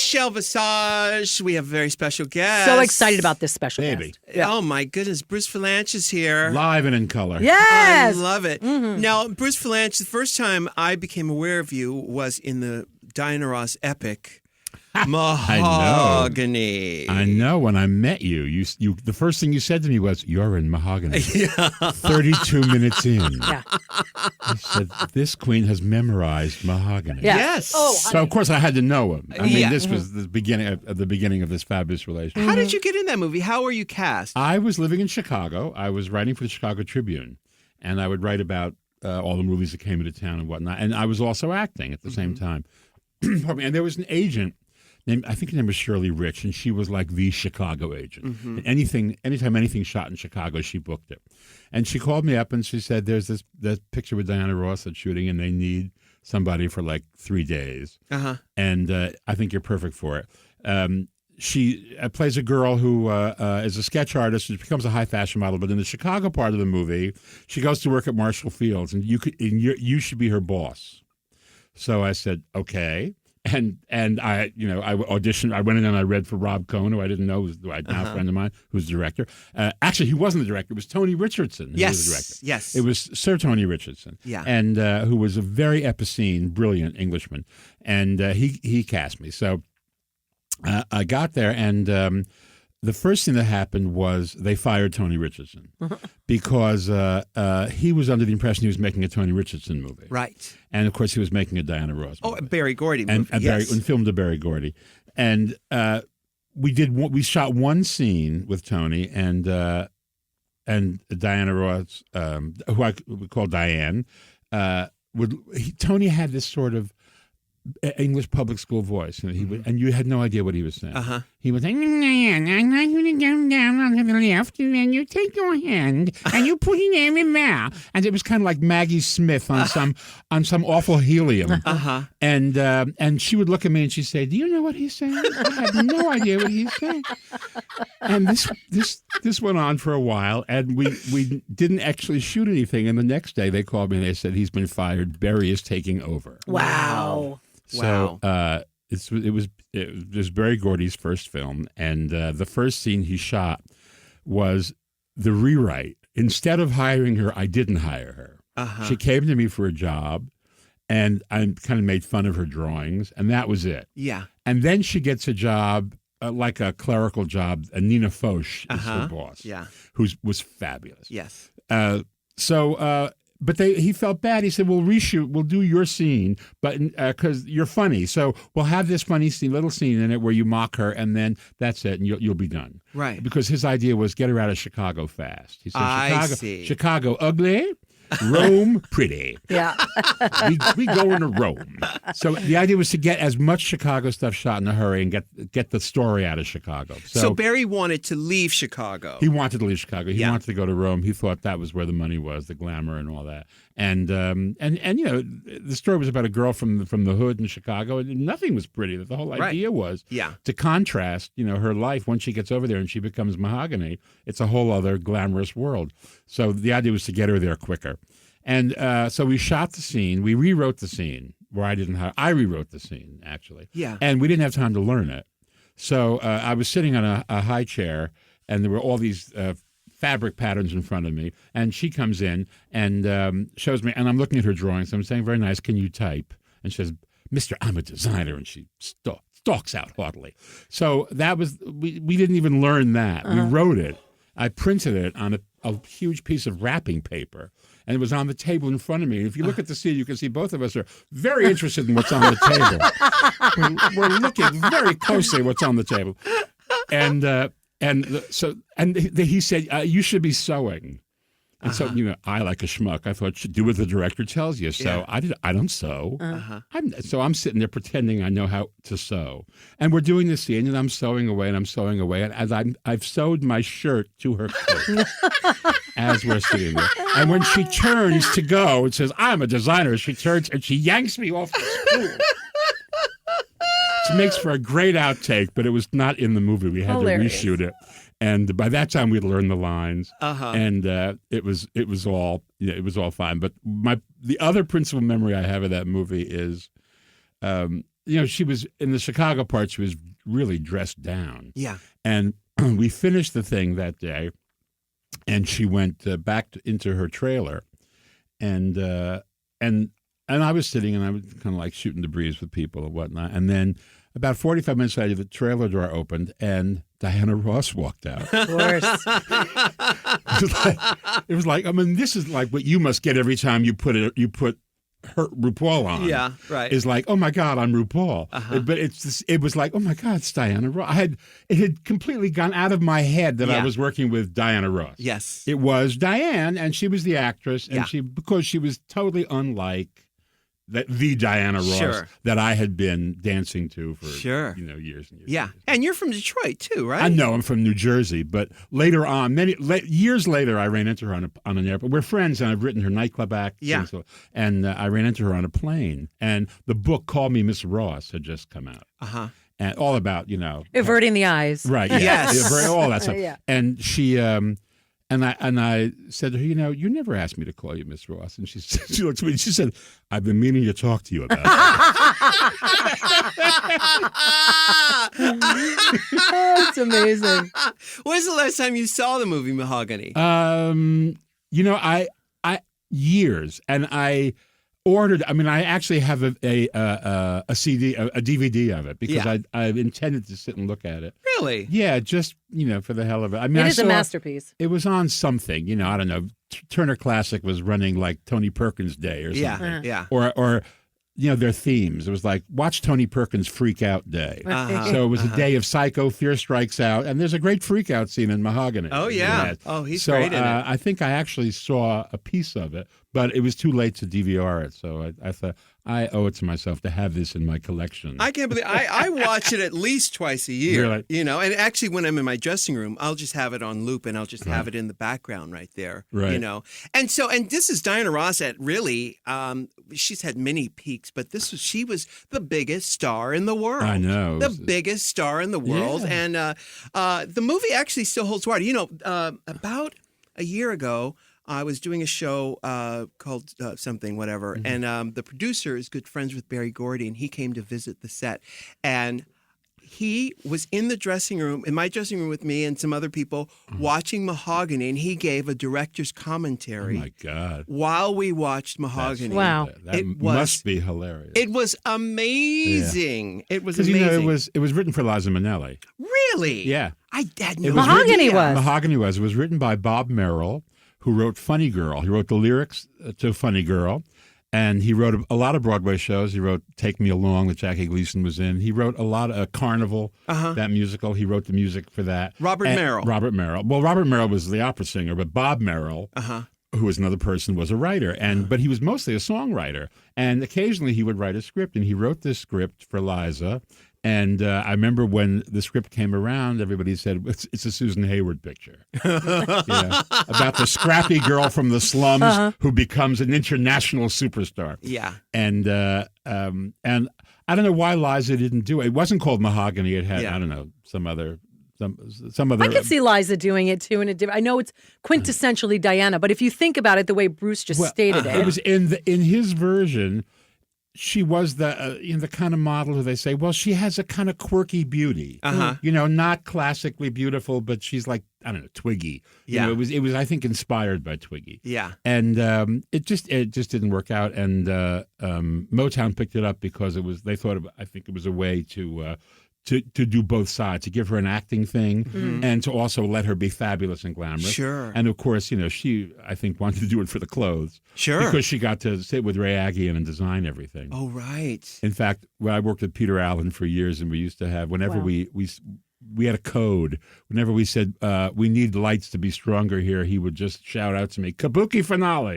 Michelle Visage. We have a very special guest. So excited about this special guest. Yeah. Oh, my goodness. Bruce Vilanch is here. Live and in color. Yes. I love it. Mm-hmm. Now, Bruce Vilanch, the first time I became aware of you was in the Diana Ross epic, Mahogany. I know. When I met you, the first thing you said to me was, "You're in Mahogany." Yeah. 32 minutes in. Yeah. I said, "This queen has memorized Mahogany." Yeah. Yes. Oh, so of course I had to know him. I mean, this was the beginning of this fabulous relationship. How did you get in that movie? How were you cast? I was living in Chicago. I was writing for the Chicago Tribune, and I would write about all the movies that came into town and whatnot. And I was also acting at the same time. And there was an agent. I think her name was Shirley Rich, and she was like the Chicago agent. Mm-hmm. And anytime anything shot in Chicago, she booked it. And she called me up and she said, "There's that picture with Diana Ross that's shooting, and they need somebody for like 3 days. Uh-huh. And I think you're perfect for it." She plays a girl who is a sketch artist who becomes a high fashion model. But in the Chicago part of the movie, she goes to work at Marshall Fields, and you should be her boss. So I said, okay. And I auditioned. I went in and I read for Rob Cohen, who I didn't know was a friend of mine, who's the director. Actually, he wasn't the director. It was Tony Richardson who was the director. Yes. It was Sir Tony Richardson. Yeah. And who was a very epicene, brilliant Englishman. And he cast me. So I got there, and the first thing that happened was they fired Tony Richardson because he was under the impression he was making a Tony Richardson movie. Right. And, of course, he was making a Diana Ross movie. Oh, a Berry Gordy movie, and filmed a Berry Gordy. And we shot one scene with Tony and Diana Ross, who we call Diane. Tony had this sort of English public school voice, and and you had no idea what he was saying. Uh-huh. He was saying, "I'm going to go down on the left, and then you take your hand and you put it in there." And it was kind of like Maggie Smith on some awful helium. Uh-huh. And she would look at me and she'd say, "Do you know what he's saying?" I had no idea what he's saying. And this went on for a while, and we didn't actually shoot anything. And the next day they called me and they said, "He's been fired. Berry is taking over." Wow. So it was Berry Gordy's first film, and the first scene he shot was the rewrite. Instead of hiring her, I didn't hire her. Uh-huh. She came to me for a job, and I kind of made fun of her drawings, and that was it. Yeah. And then she gets a job, like a clerical job. Nina Foch is her boss, who was fabulous. Yes. But he felt bad. He said, "We'll reshoot. We'll do your scene, but because you're funny, so we'll have this funny little scene in it where you mock her, and then that's it, and you'll be done." Right. Because his idea was get her out of Chicago fast. He said, Chicago ugly, Rome pretty. Yeah. we go into Rome. So the idea was to get as much Chicago stuff shot in a hurry and get the story out of Chicago. So Berry wanted to leave Chicago. He wanted to leave Chicago. He wanted to go to Rome. He thought that was where the money was, the glamour and all that. And the story was about a girl from the hood in Chicago, and nothing was pretty. The whole idea was to contrast, her life once she gets over there and she becomes Mahogany. It's a whole other glamorous world. So the idea was to get her there quicker. And so we shot the scene. We rewrote the scene where I rewrote the scene, actually. Yeah. And we didn't have time to learn it. So I was sitting on a high chair, and there were all these fabric patterns in front of me. And she comes in and shows me, and I'm looking at her drawings. I'm saying, "Very nice. Can you type?" And she says, "Mister, I'm a designer." And she stalks out haughtily. So that was, we didn't even learn that. We wrote it. I printed it on a huge piece of wrapping paper, and it was on the table in front of me. And if you look at the scene, you can see both of us are very interested in what's on the table. We're looking very closely at what's on the table. And he said, "You should be sewing." And so, I, like a schmuck, I thought, should do what the director tells you. So I don't sew. I'm sitting there pretending I know how to sew. And we're doing this scene, and I'm sewing away. And as I've sewed my shirt to her coat as we're sitting there. And when she turns to go and says, "I'm a designer," she turns and she yanks me off the stool. It makes for a great outtake, but it was not in the movie. We had to reshoot it. And by that time, we'd learned the lines, and it was all fine. But the other principal memory I have of that movie is she was in the Chicago part. She was really dressed down. Yeah. And we finished the thing that day, and she went back into her trailer, and I was sitting, and I was kind of like shooting the breeze with people and whatnot. And then about 45 minutes later, the trailer door opened, and Diana Ross walked out. Of course. It was like, I mean, this is like what you must get every time you put her RuPaul on. Yeah, right. Is like, oh my God, I'm RuPaul. Uh-huh. But it was like, oh my God, it's Diana Ross. It had completely gone out of my head that I was working with Diana Ross. Yes. It was Diane, and she was the actress, and Yeah. because she was totally unlike the Diana Ross that I had been dancing to for years and years. Yeah, and you're from Detroit too, right? I know I'm from New Jersey, but later on, years later, I ran into her on an airplane. We're friends, and I've written her nightclub act. Yeah, and I ran into her on a plane, and the book Call Me Miss Ross had just come out. And all about averting the eyes, right? Yeah. Yes, all that stuff. Yeah. And she And I said to her, you never asked me to call you Miss Ross. And she looked at me and she said, I've been meaning to talk to you about that. Oh, it's amazing. When's the last time you saw the movie Mahogany? I years, and I ordered. I mean, I actually have a CD, a DVD of it because I intended to sit and look at it. Really? Yeah, just for the hell of it. I mean, it is a masterpiece. It was on something. I don't know. Turner Classic was running like Tony Perkins Day or something. Yeah. Or their themes. It was like, watch Tony Perkins Freak Out Day. So it was a day of Psycho, Fear Strikes Out, and there's a great freak out scene in Mahogany. Oh, yeah. Oh, he's great in it. I think I actually saw a piece of it, but it was too late to DVR it. So I thought, I owe it to myself to have this in my collection. I can't believe I watch it at least twice a year. Really? And actually when I'm in my dressing room, I'll just have it on loop and I'll just have it in the background right there. Right. And this is Diana Ross at really she's had many peaks, but she was the biggest star in the world. I know. The biggest star in the world. Yeah. And the movie actually still holds water. About a year ago, I was doing a show called something, whatever, and the producer is good friends with Berry Gordy, and he came to visit the set. And he was in my dressing room with me and some other people watching Mahogany, and he gave a director's commentary. Oh, my God. While we watched Mahogany. Wow. That must be hilarious. It was amazing. Yeah. It was amazing. Because, it was written for Liza Minelli. Really? Yeah. I had no Mahogany was. Mahogany was. It was written by Bob Merrill, who wrote Funny Girl. He wrote the lyrics to Funny Girl, and he wrote a lot of Broadway shows. He wrote Take Me Along that Jackie Gleason was in. He wrote a lot of Carnival, that musical. He wrote the music for that. Robert Merrill. Well, Robert Merrill was the opera singer, but Bob Merrill, who was another person, was a writer. But he was mostly a songwriter. And occasionally he would write a script, and he wrote this script for Liza. And I remember when the script came around, everybody said, it's a Susan Hayward picture. About the scrappy girl from the slums who becomes an international superstar. Yeah. And I don't know why Liza didn't do it. It wasn't called Mahogany. It had, I don't know, some other. I could see Liza doing it too. I know it's quintessentially Diana, but if you think about it the way Bruce just stated it. It was in his version. She was the kind of model who they say, well, she has a kind of quirky beauty. Not classically beautiful, but she's like, I don't know, Twiggy. Yeah. It was I think inspired by Twiggy. Yeah. And it just didn't work out. And Motown picked it up because they thought I think it was a way to do both sides, to give her an acting thing and to also let her be fabulous and glamorous. Sure. And of course, she, I think, wanted to do it for the clothes. Sure. Because she got to sit with Ray Aggian and design everything. Oh, right. In fact, when I worked with Peter Allen for years, and we used to have, whenever we had a code, whenever we said, we need lights to be stronger here, he would just shout out to me, Kabuki finale.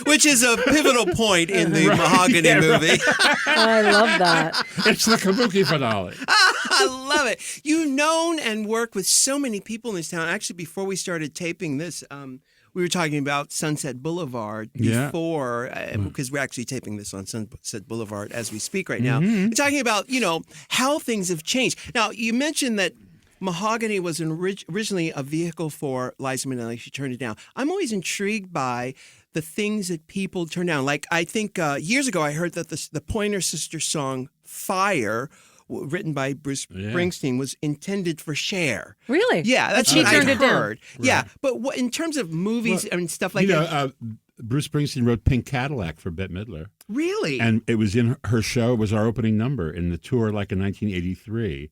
Which is a pivotal point in the Mahogany movie. I love that. It's the Kabuki finale. I love it. You've known and worked with so many people in this town. Actually, before we started taping this, we were talking about Sunset Boulevard before, because we're actually taping this on Sunset Boulevard as we speak right now. We're talking about, how things have changed. Now, you mentioned that Mahogany was originally a vehicle for Liza Minnelli. She turned it down. I'm always intrigued by the things that people turn down. Like, I think years ago I heard that the Pointer Sisters song Fire, written by Bruce Springsteen, was intended for Cher. Really? Yeah, that's she what turned I it down. heard. Right. Yeah, but in terms of movies and stuff like that. Bruce Springsteen wrote Pink Cadillac for Bette Midler. Really? And it was in her show. It was our opening number in the tour, like in 1983.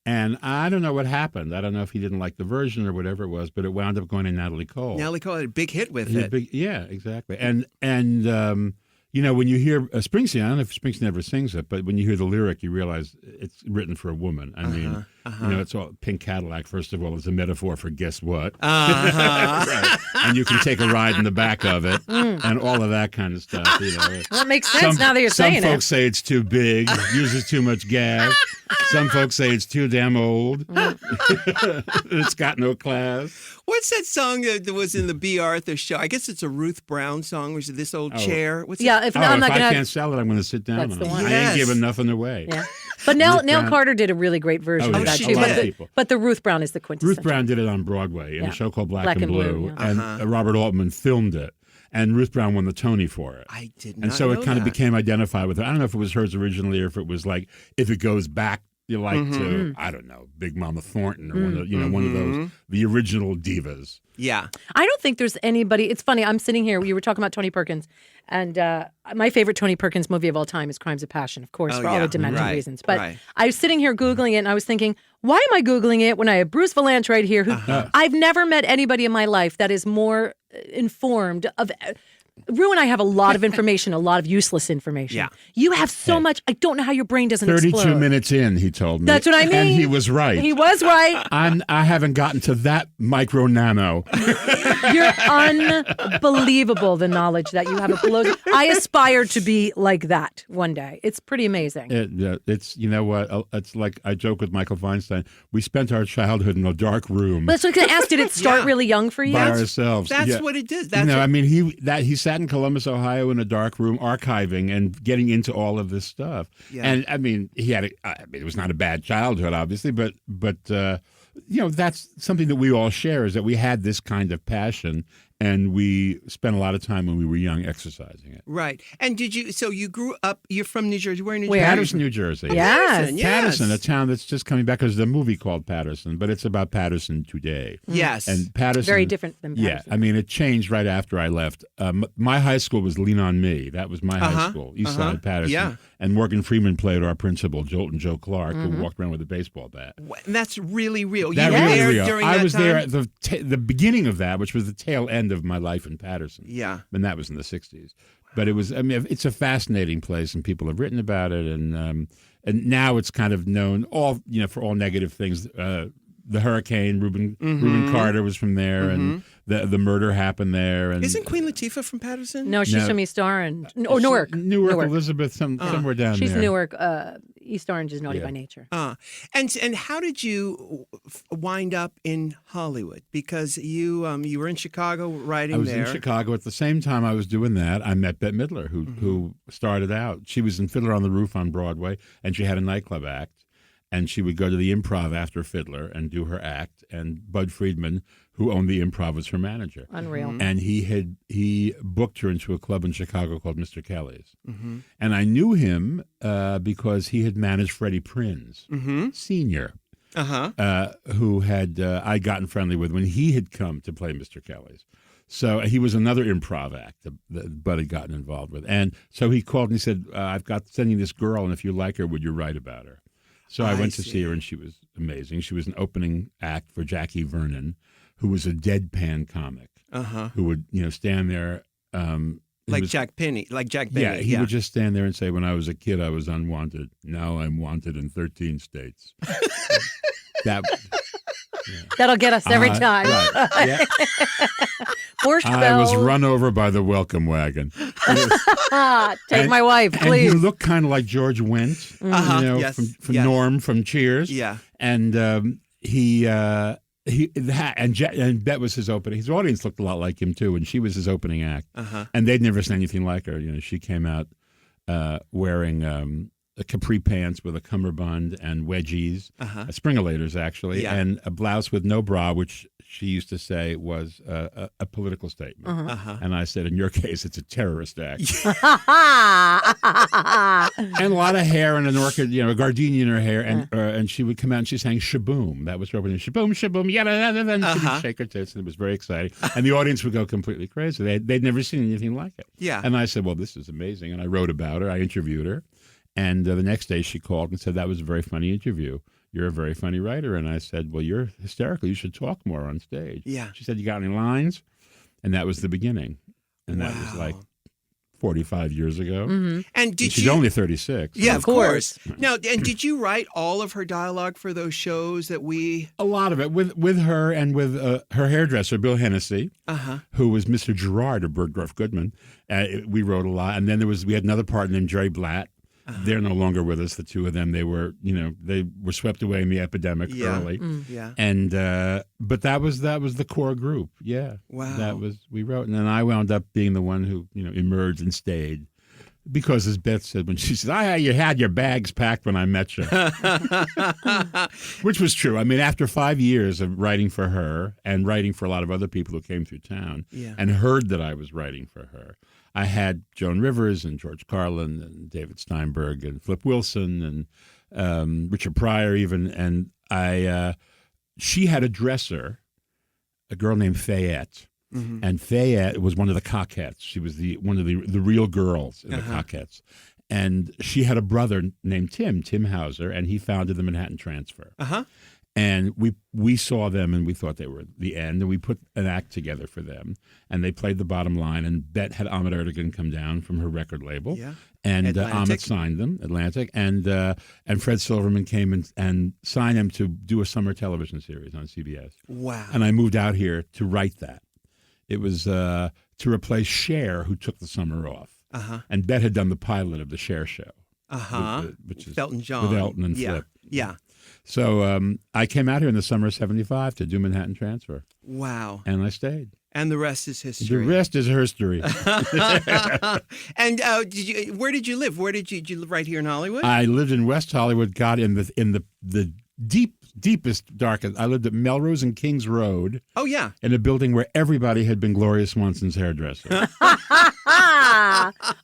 And I don't know what happened. I don't know if he didn't like the version or whatever it was, but it wound up going to Natalie Cole. Natalie Cole had a big hit with it. Yeah, exactly. And when you hear Springsteen, I don't know if Springsteen ever sings it, but when you hear the lyric, you realize it's written for a woman. I mean, it's all Pink Cadillac, first of all, is a metaphor for guess what? Right. And you can take a ride in the back of it and all of that kind of stuff. Well, it makes sense now that you're saying it. Some folks say it's too big, uses too much gas. Some folks say it's too damn old. It's got no class. What's that song that was in the B. Arthur show? I guess it's a Ruth Brown song, which is This Old Chair. What's yeah, it? if I'm not I gonna, can't sell it, I'm going to sit down on it. One. I ain't giving nothing away. Yeah. But Nell Carter did a really great version of that she too. did. But the Ruth Brown is the quintessential. Ruth Brown did it on Broadway in a show called Black and Blue, yeah. and Robert Altman filmed it. And Ruth Brown won the Tony for it. I did not And so know it kind of that. became identified with her. I don't know if it was hers originally or if it was like, if it goes back, to, I don't know, Big Mama Thornton or one of those, the original divas. Yeah. I don't think there's anybody. It's funny. I'm sitting here. You were talking about Tony Perkins. And my favorite Tony Perkins movie of all time is Crimes of Passion, of course, for all the dementia reasons. But I was sitting here Googling it, and I was thinking, why am I Googling it when I have Bruce Vilanch right here, who I've never met anybody in my life that is more informed of. Rue and I have a lot of information, a lot of useless information. Yeah. You have so much. I don't know how your brain doesn't 32 explode. minutes in, he told me. That's what I mean. And he was right. He was right. I haven't gotten to that micro nano. You're unbelievable, the knowledge that you have. I aspire to be like that one day. It's pretty amazing. It's, you know what, it's like I joke with Michael Feinstein. We spent our childhood in a dark room. That's what I was going to ask. Did it start really young for you? By ourselves. That's what it did. He sat in Columbus, Ohio in a dark room archiving and getting into all of this stuff. Yeah. And I mean, it was not a bad childhood, obviously, but that's something that we all share, is that we had this kind of passion. And we spent a lot of time when we were young exercising it. Right. And so you grew up, you're from New Jersey. Where in New Jersey? Patterson, New Jersey. Yes. Patterson, a town that's just coming back, because there's a movie called Patterson, but it's about Patterson today. Yes. And Patterson. Very different than Patterson. Yeah. I mean, it changed right after I left. My high school was Lean on Me. That was my high school, East Side Patterson. Yeah. And Morgan Freeman played our principal, Jolton Joe Clark, who walked around with a baseball bat. And that's really real. That you were really there real. during I that was time? there at the beginning of that, which was the tail end of my life in Patterson. Yeah. And that was in the 60s. But it was, I mean, it's a fascinating place, and people have written about it. And now it's kind of known for all negative things. The hurricane, Reuben Carter was from there, and the murder happened there. And isn't Queen Latifah from Patterson? No, she's from East Orange. Or Newark. Newark, Elizabeth, somewhere down there. She's Newark. East Orange is naughty by nature. And how did you wind up in Hollywood? Because you were in Chicago writing there. I was in Chicago. At the same time I was doing that, I met Bette Midler, who started out. She was in Fiddler on the Roof on Broadway, and she had a nightclub act. And she would go to the Improv after Fiddler and do her act. And Bud Friedman, who owned the Improv, was her manager. Unreal. And he booked her into a club in Chicago called Mr. Kelly's. And I knew him because he had managed Freddie Prinz, Sr., who had I'd gotten friendly with when he had come to play Mr. Kelly's. So he was another improv act that Bud had gotten involved with. And so he called and he said, I've got sending this girl, and if you like her, would you write about her? So I went to see her, and she was amazing. She was an opening act for Jackie Vernon, who was a deadpan comic, who would stand there. Like Jack Benny. Yeah, he would just stand there and say, when I was a kid, I was unwanted. Now I'm wanted in 13 states. That'll get us every time. Right. Yeah. I was run over by the welcome wagon. Take my wife, please. And he looked kind of like George Wendt, from Norm from Cheers. Yeah. And and Bette was his opening. His audience looked a lot like him too, and she was his opening act. And they'd never seen anything like her. She came out wearing capri pants with a cummerbund and wedgies, springalators actually, and a blouse with no bra, which she used to say was a political statement. And I said, in your case, it's a terrorist act. And a lot of hair and an orchid, a gardenia in her hair. And she would come out and she sang Shaboom. That was her opening. Shaboom, shaboom, yada, yada, yada. And she would shake her tits, and it was very exciting. And the audience would go completely crazy. They'd never seen anything like it. Yeah. And I said, well, this is amazing. And I wrote about her. I interviewed her. And the next day she called and said, that was a very funny interview. You're a very funny writer. And I said, well, you're hysterical. You should talk more on stage. Yeah. She said, you got any lines? And that was the beginning. And that was like 45 years ago. And she's only 36. Yeah, of course. Now, and did you write all of her dialogue for those shows that we... A lot of it. With her and with her hairdresser, Bill Hennessy, who was Mr. Gerard of Bergdorf Goodman. We wrote a lot. And then we had another partner named Jerry Blatt. They're no longer with us. The two of them, they were swept away in the epidemic early. And but that was the core group. Yeah. Wow. We wrote, and then I wound up being the one who emerged and stayed. Because, as Beth said, when she said, you had your bags packed when I met you. Which was true. I mean, after 5 years of writing for her and writing for a lot of other people who came through town and heard that I was writing for her, I had Joan Rivers and George Carlin and David Steinberg and Flip Wilson and Richard Pryor even. And she had a dresser, a girl named Fayette. And Fayette was one of the Cockettes. She was one of the real girls in the Cockettes. And she had a brother named Tim Hauser, and he founded the Manhattan Transfer. And we saw them, and we thought they were the end, and we put an act together for them. And they played the bottom line, and Bette had Ahmet Ertegun come down from her record label. And Ahmet signed them, Atlantic, and Fred Silverman came and signed them to do a summer television series on CBS. Wow. And I moved out here to write that. It was to replace Cher, who took the summer off. And Bette had done the pilot of the Cher show. Which is Elton John. With Elton and Flip. Yeah. So I came out here in the summer of '75 to do Manhattan Transfer. Wow. And I stayed. And the rest is history. The rest is history. And where did you live? Did you live right here in Hollywood? I lived in West Hollywood, God, in the deepest, darkest. I lived at Melrose and Kings Road. Oh, yeah. In a building where everybody had been Gloria Swanson's hairdresser.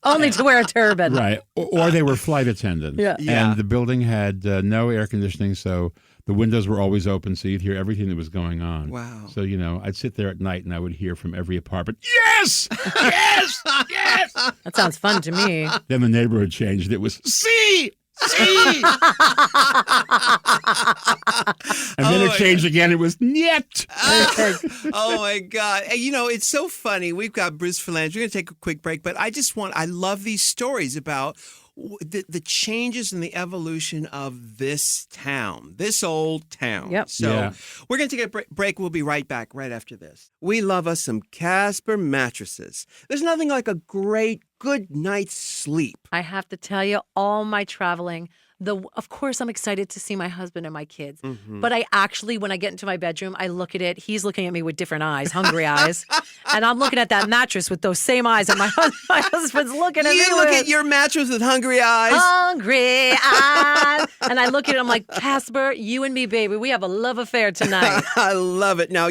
Only to wear a turban. Right. Or they were flight attendants. Yeah. And the building had no air conditioning, so the windows were always open, so you'd hear everything that was going on. Wow. So, I'd sit there at night and I would hear from every apartment, yes! Yes! Yes! That sounds fun to me. Then the neighborhood changed. It was, see! See! And then it changed again. It was niet. Oh my God. And, it's so funny. We've got Bruce Vilanch. We're going to take a quick break, but I love these stories about the changes and the evolution of this town, this old town. Yep. So we're going to take a break. We'll be right back right after this. We love us some Casper mattresses. There's nothing like a great good night's sleep. I have to tell you, all my traveling, of course, I'm excited to see my husband and my kids. But I actually, when I get into my bedroom, I look at it. He's looking at me with different eyes, hungry eyes. And I'm looking at that mattress with those same eyes. And my husband's looking at me. You look at your mattress with hungry eyes. Hungry eyes. And I look at it, I'm like, Casper, you and me, baby, we have a love affair tonight. I love it. Now,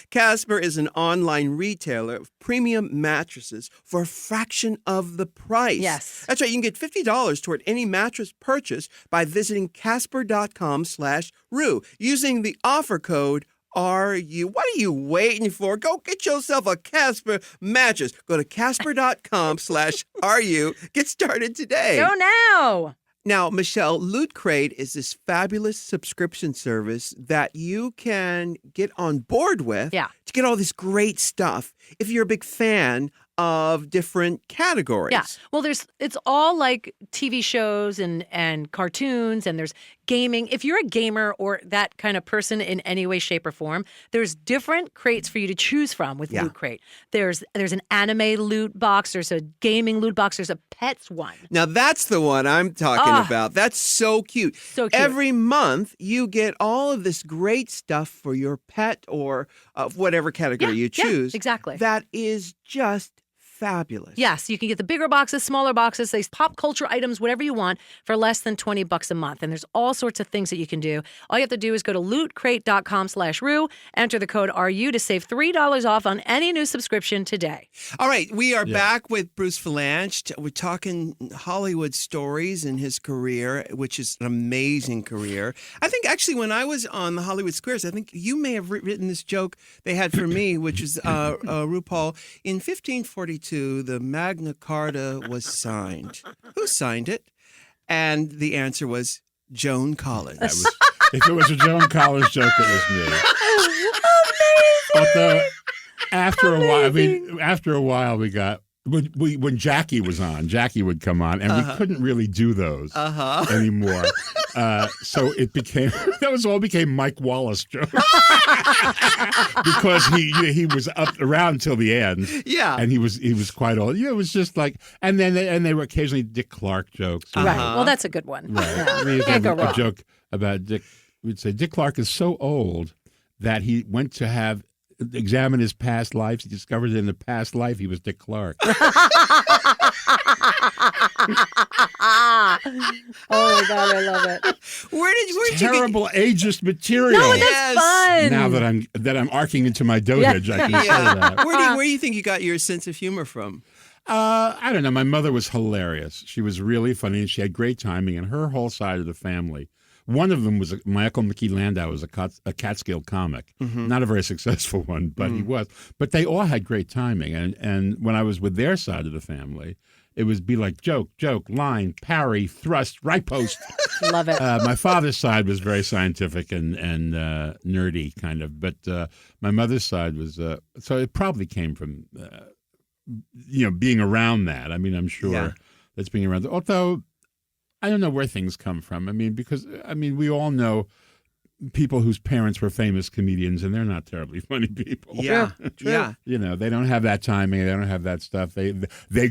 Casper is an online retailer of premium mattresses for a fraction of the price. Yes. That's right. You can get $50 toward any mattress purchase by visiting Casper.com/Rue using the offer code RU. What are you waiting for? Go get yourself a Casper mattress. Go to Casper.com/RU. Get started today. Go now. Now, Michelle, Loot Crate is this fabulous subscription service that you can get on board with to get all this great stuff if you're a big fan of different categories. Yeah. Well, it's all like TV shows and cartoons, and there's gaming. If you're a gamer or that kind of person in any way, shape, or form, there's different crates for you to choose from with Loot Crate. There's an anime loot box. There's a gaming loot box. There's a pets one. Now, that's the one I'm talking about. That's so cute. So cute. Every month, you get all of this great stuff for your pet or whatever category you choose. Yeah, exactly. That is just fabulous. Yes, you can get the bigger boxes, smaller boxes, they pop culture items, whatever you want, for less than $20 a month. And there's all sorts of things that you can do. All you have to do is go to lootcrate.com/Rue, enter the code RU to save $3 off on any new subscription today. All right, we are back with Bruce Vilanch. We're talking Hollywood stories in his career, which is an amazing career. I think actually when I was on the Hollywood Squares, I think you may have written this joke they had for me, which is RuPaul. In 1542, the Magna Carta was signed. Who signed it? And the answer was Joan Collins. If it was a Joan Collins joke, it was me. Although after a while, we got when Jackie was on, Jackie would come on, and we couldn't really do those anymore. So it became became Mike Wallace jokes because he was up around until the end. Yeah, and he was quite old. It was just like, and they were occasionally Dick Clark jokes. Right. Well, that's a good one. Right. Yeah. I mean, a joke about Dick. We'd say Dick Clark is so old that he went to examine his past lives. He discovered that in the past life he was Dick Clark. Oh my God, I love it. Where'd terrible ageist material. No, that's fun. Now that I'm arcing into my dotage, I can say that. Where do you think you got your sense of humor from? I don't know. My mother was hilarious. She was really funny, and she had great timing. And her whole side of the family. One of them was my uncle Mickey Landau, was a Catskill comic, not a very successful one, but he was. But they all had great timing, and when I was with their side of the family, it would be like joke, line, parry, thrust, riposte. Love it. My father's side was very scientific and nerdy kind of, but my mother's side was so it probably came from being around that. I mean, I'm sure that's being around. Although I don't know where things come from. I mean, because we all know people whose parents were famous comedians, and they're not terribly funny people. Yeah, true. Yeah. They don't have that timing. They don't have that stuff. They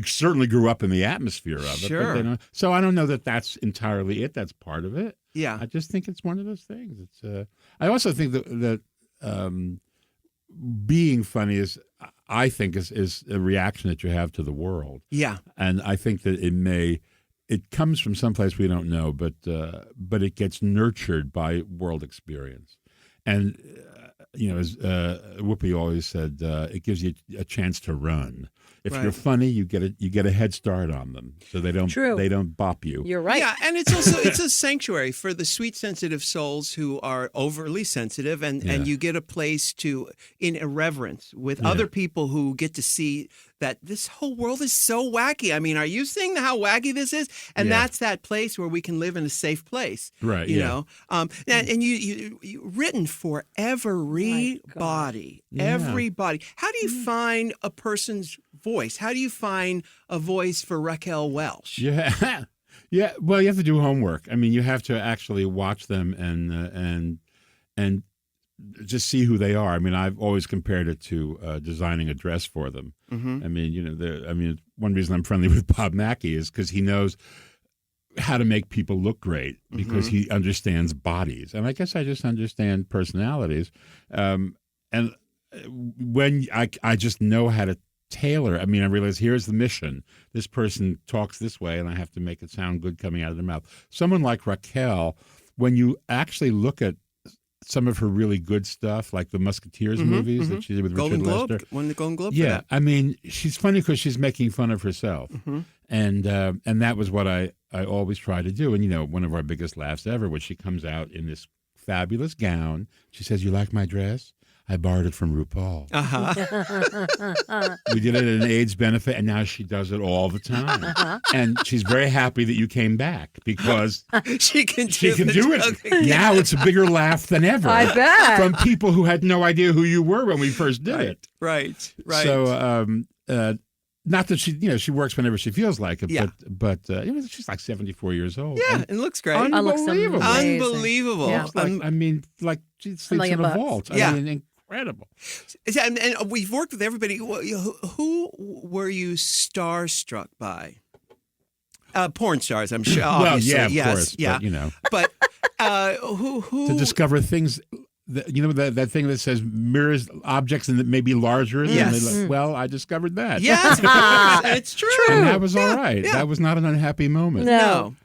certainly grew up in the atmosphere of it. Sure. But they don't, so I don't know that that's entirely it. That's part of it. Yeah. I just think it's one of those things. It's. I also think that being funny is a reaction that you have to the world. Yeah. And I think that it comes from someplace we don't know, but it gets nurtured by world experience. And, as Whoopi always said, it gives you a chance to run. If you're funny, you get a head start on them, so they don't bop you. You're right. Yeah, and it's a sanctuary for the sweet, sensitive souls who are overly sensitive, and you get a place in irreverence with other people who get to see that this whole world is so wacky. I mean, are you seeing how wacky this is? And that's that place where we can live in a safe place. Right. You know? And you written for everybody. Everybody. How do you find a person's voice? How do you find a voice for Raquel Welch? Yeah. Yeah. Well, you have to do homework. I mean, you have to actually watch them and just see who they are. I mean, I've always compared it to designing a dress for them. Mm-hmm. I mean, one reason I'm friendly with Bob Mackie is because he knows how to make people look great because he understands bodies. And I guess I just understand personalities. And when I just know how to tailor, I mean, I realize here's the mission. This person talks this way, and I have to make it sound good coming out of their mouth. Someone like Raquel, when you actually look at some of her really good stuff, like the Musketeers movies that she did with Richard Lester. Won the Golden Globe for yeah, that. I mean, she's funny because she's making fun of herself. And that was what I always try to do. And, one of our biggest laughs ever was she comes out in this fabulous gown. She says, "You like my dress? I borrowed it from RuPaul." We did it at an AIDS benefit, and now she does it all the time. And she's very happy that you came back because she can do it. Now it's a bigger laugh than ever. I bet. From people who had no idea who you were when we first did it. Right. So, not that she works whenever she feels like it, but she's like 74 years old. Yeah, it looks great. Unbelievable. Unbelievable. Yeah. Like she sleeps in a vault. Yeah. I mean, incredible. And we've worked with everybody. Who were you starstruck by? Porn stars, I'm sure. Well, obviously. of course. Yeah. But, But who to discover things that thing that says mirrors objects and that may be larger. Yes. Well, I discovered that. Yes, it's true. And that was all right. Yeah. That was not an unhappy moment. No.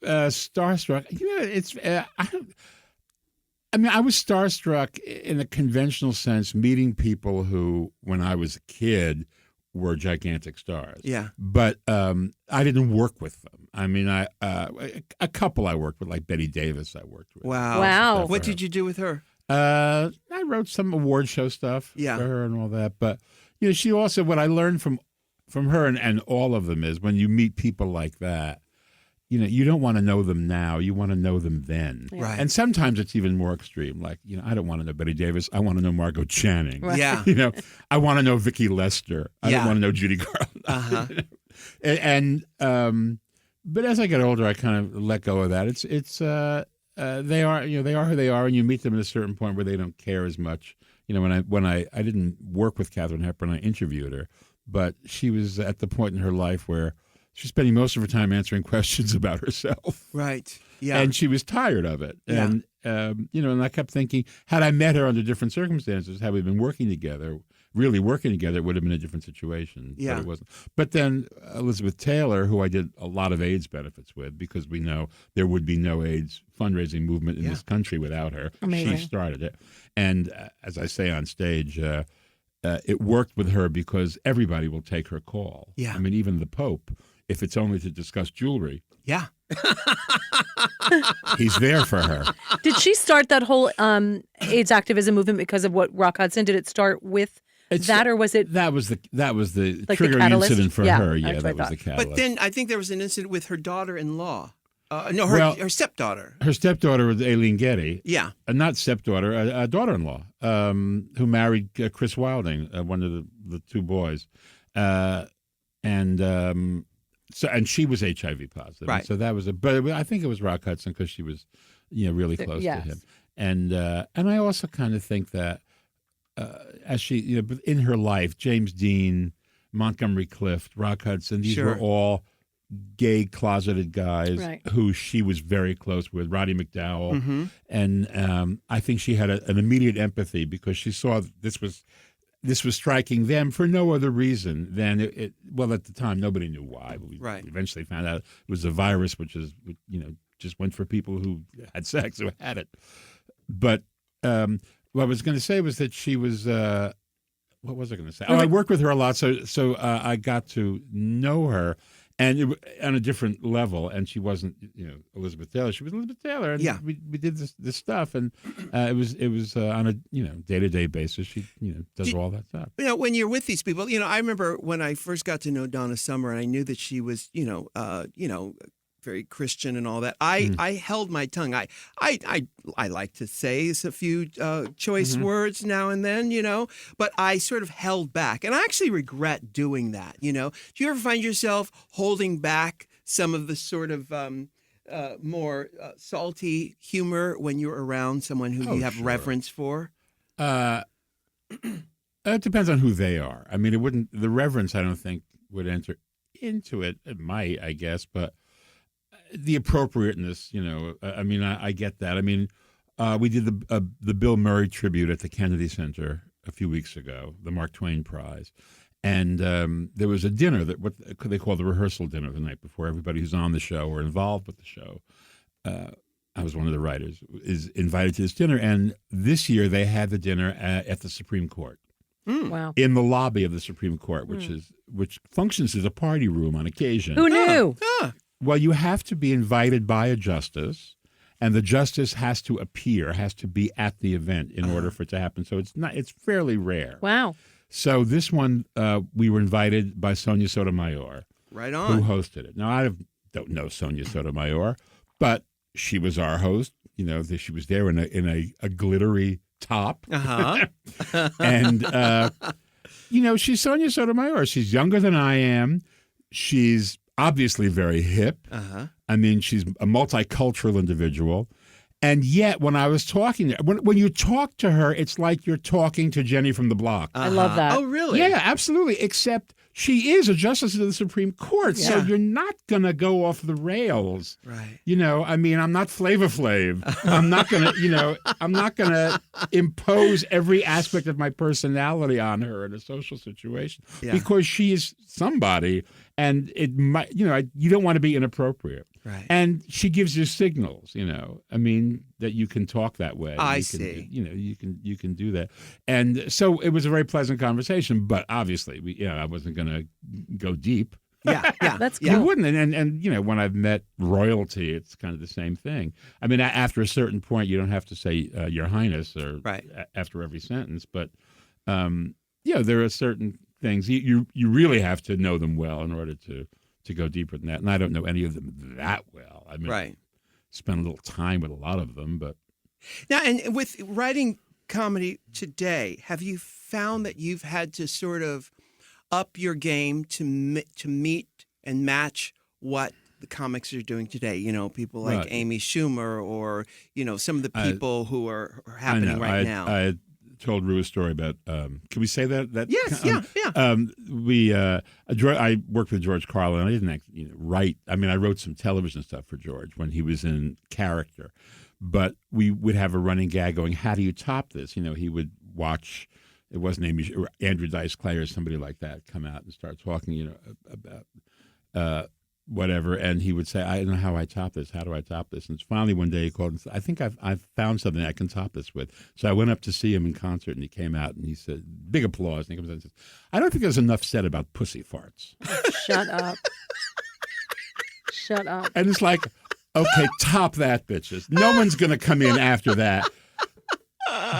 Starstruck. It's. I was starstruck in a conventional sense, meeting people who, when I was a kid, were gigantic stars. Yeah. But I didn't work with them. A couple I worked with, like Bette Davis I worked with. Wow. What did you do with her? I wrote some award show stuff for her and all that. But, she also, what I learned from her and all of them is when you meet people like that, you don't want to know them now. You want to know them then. Yeah. Right. And sometimes it's even more extreme. Like, I don't want to know Bette Davis. I want to know Margot Channing. Right. Yeah. I want to know Vicki Lester. I don't want to know Judy Garland. Uh-huh. But as I get older, I kind of let go of that. They are who they are, and you meet them at a certain point where they don't care as much. When I didn't work with Katharine Hepburn, I interviewed her, but she was at the point in her life where she's spending most of her time answering questions about herself. Right. Yeah. And she was tired of it. Yeah. And, and I kept thinking, had I met her under different circumstances, had we been working together, really working together, it would have been a different situation. Yeah. But it wasn't. But then Elizabeth Tayler, who I did a lot of AIDS benefits with, because we know there would be no AIDS fundraising movement in this country without her. Amazing. She started it. And as I say on stage, it worked with her because everybody will take her call. Yeah. Even the Pope, if it's only to discuss jewelry. Yeah. He's there for her. Did she start that whole AIDS activism movement because of what Rock Hudson? Did it start with that, or was it? That was the like triggering incident for her. Yeah, Yeah, that was the catalyst. But then I think there was an incident with her daughter-in-law. Her stepdaughter. Her stepdaughter was Aileen Getty. Yeah. Not stepdaughter, a daughter-in-law who married Chris Wilding, one of the two boys. And she was HIV positive. Right. So that was but I think it was Rock Hudson because she was, really close to him. And I also kind of think that as she, in her life, James Dean, Montgomery Clift, Rock Hudson, these were all gay closeted guys who she was very close with, Roddy McDowell. Mm-hmm. And I think she had an immediate empathy because she saw this was striking them for no other reason than well, at the time, nobody knew why. But we eventually found out it was a virus, which is, just went for people who had sex, who had it. But what I was going to say was that she was, what was I going to say? I worked with her a lot, so I got to know her. And on a different level, and she wasn't, Elizabeth Taylor. She was Elizabeth Taylor, and we did this stuff, and it was on a day-to-day basis. She does all that stuff. When you're with these people, I remember when I first got to know Donna Summer, and I knew that she was, very Christian and all that. I held my tongue. I like to say a few choice words now and then, but I sort of held back, and I actually regret doing that. Do you ever find yourself holding back some of the sort of more salty humor when you're around someone who you have reverence for? It depends on who they are. The reverence I don't think would enter into it. It might, I guess, but the appropriateness, I get that. We did the Bill Murray tribute at the Kennedy Center a few weeks ago, the Mark Twain Prize. And there was a dinner, what they call the rehearsal dinner the night before. Everybody who's on the show or involved with the show, I was one of the writers, is invited to this dinner. And this year they had the dinner at the Supreme Court. Wow. In the lobby of the Supreme Court, which functions as a party room on occasion. Who knew? Well, you have to be invited by a justice, and the justice has to be at the event in order for it to happen. So it's fairly rare. Wow. So this one, we were invited by Sonia Sotomayor. Right on. Who hosted it. Now, I don't know Sonia Sotomayor, but she was our host. She was there in a glittery top. Uh-huh. And, she's Sonia Sotomayor. She's younger than I am. She's obviously very hip. Uh-huh. She's a multicultural individual. And yet, when I was talking, when you talk to her, it's like you're talking to Jenny from the block. Uh-huh. I love that. Oh, really? Yeah, absolutely. Except she is a justice of the Supreme Court, so you're not going to go off the rails. Right. You know, I mean, I'm not Flavor Flav. I'm not going to, I'm not going to impose every aspect of my personality on her in a social situation because she is somebody, and it might, you don't want to be inappropriate. Right. And she gives you signals, I mean, that you can talk that way. I see. You can do that. And so it was a very pleasant conversation, but obviously, I wasn't going to go deep. Yeah. That's cool. You wouldn't. And when I've met royalty, it's kind of the same thing. I mean, after a certain point, you don't have to say Your Highness or after every sentence, but there are certain things you really have to know them well in order to go deeper than that. And I don't know any of them that well. I mean, spend a little time with a lot of them, but now, and with writing comedy today, have you found that you've had to sort of up your game to meet and match what the comics are doing today? People like Amy Schumer, or some of the people who are happening right now. I told Ru a story about. Can we say that? Yes, I worked with George Carlin. I didn't write. I mean, I wrote some television stuff for George when he was in character, but we would have a running gag going, "How do you top this?" He would watch. It wasn't Andrew Dice Clay or somebody like that come out and start talking, about whatever, and he would say, "I don't know how I top this. How do I top this?" And finally one day he called and said, "I think I've found something I can top this with." So I went up to see him in concert, and he came out and he said, big applause, and he comes out and says, "I don't think there's enough said about pussy farts." Shut up. Shut up. And it's like, okay, top that, bitches. No one's going to come in after that.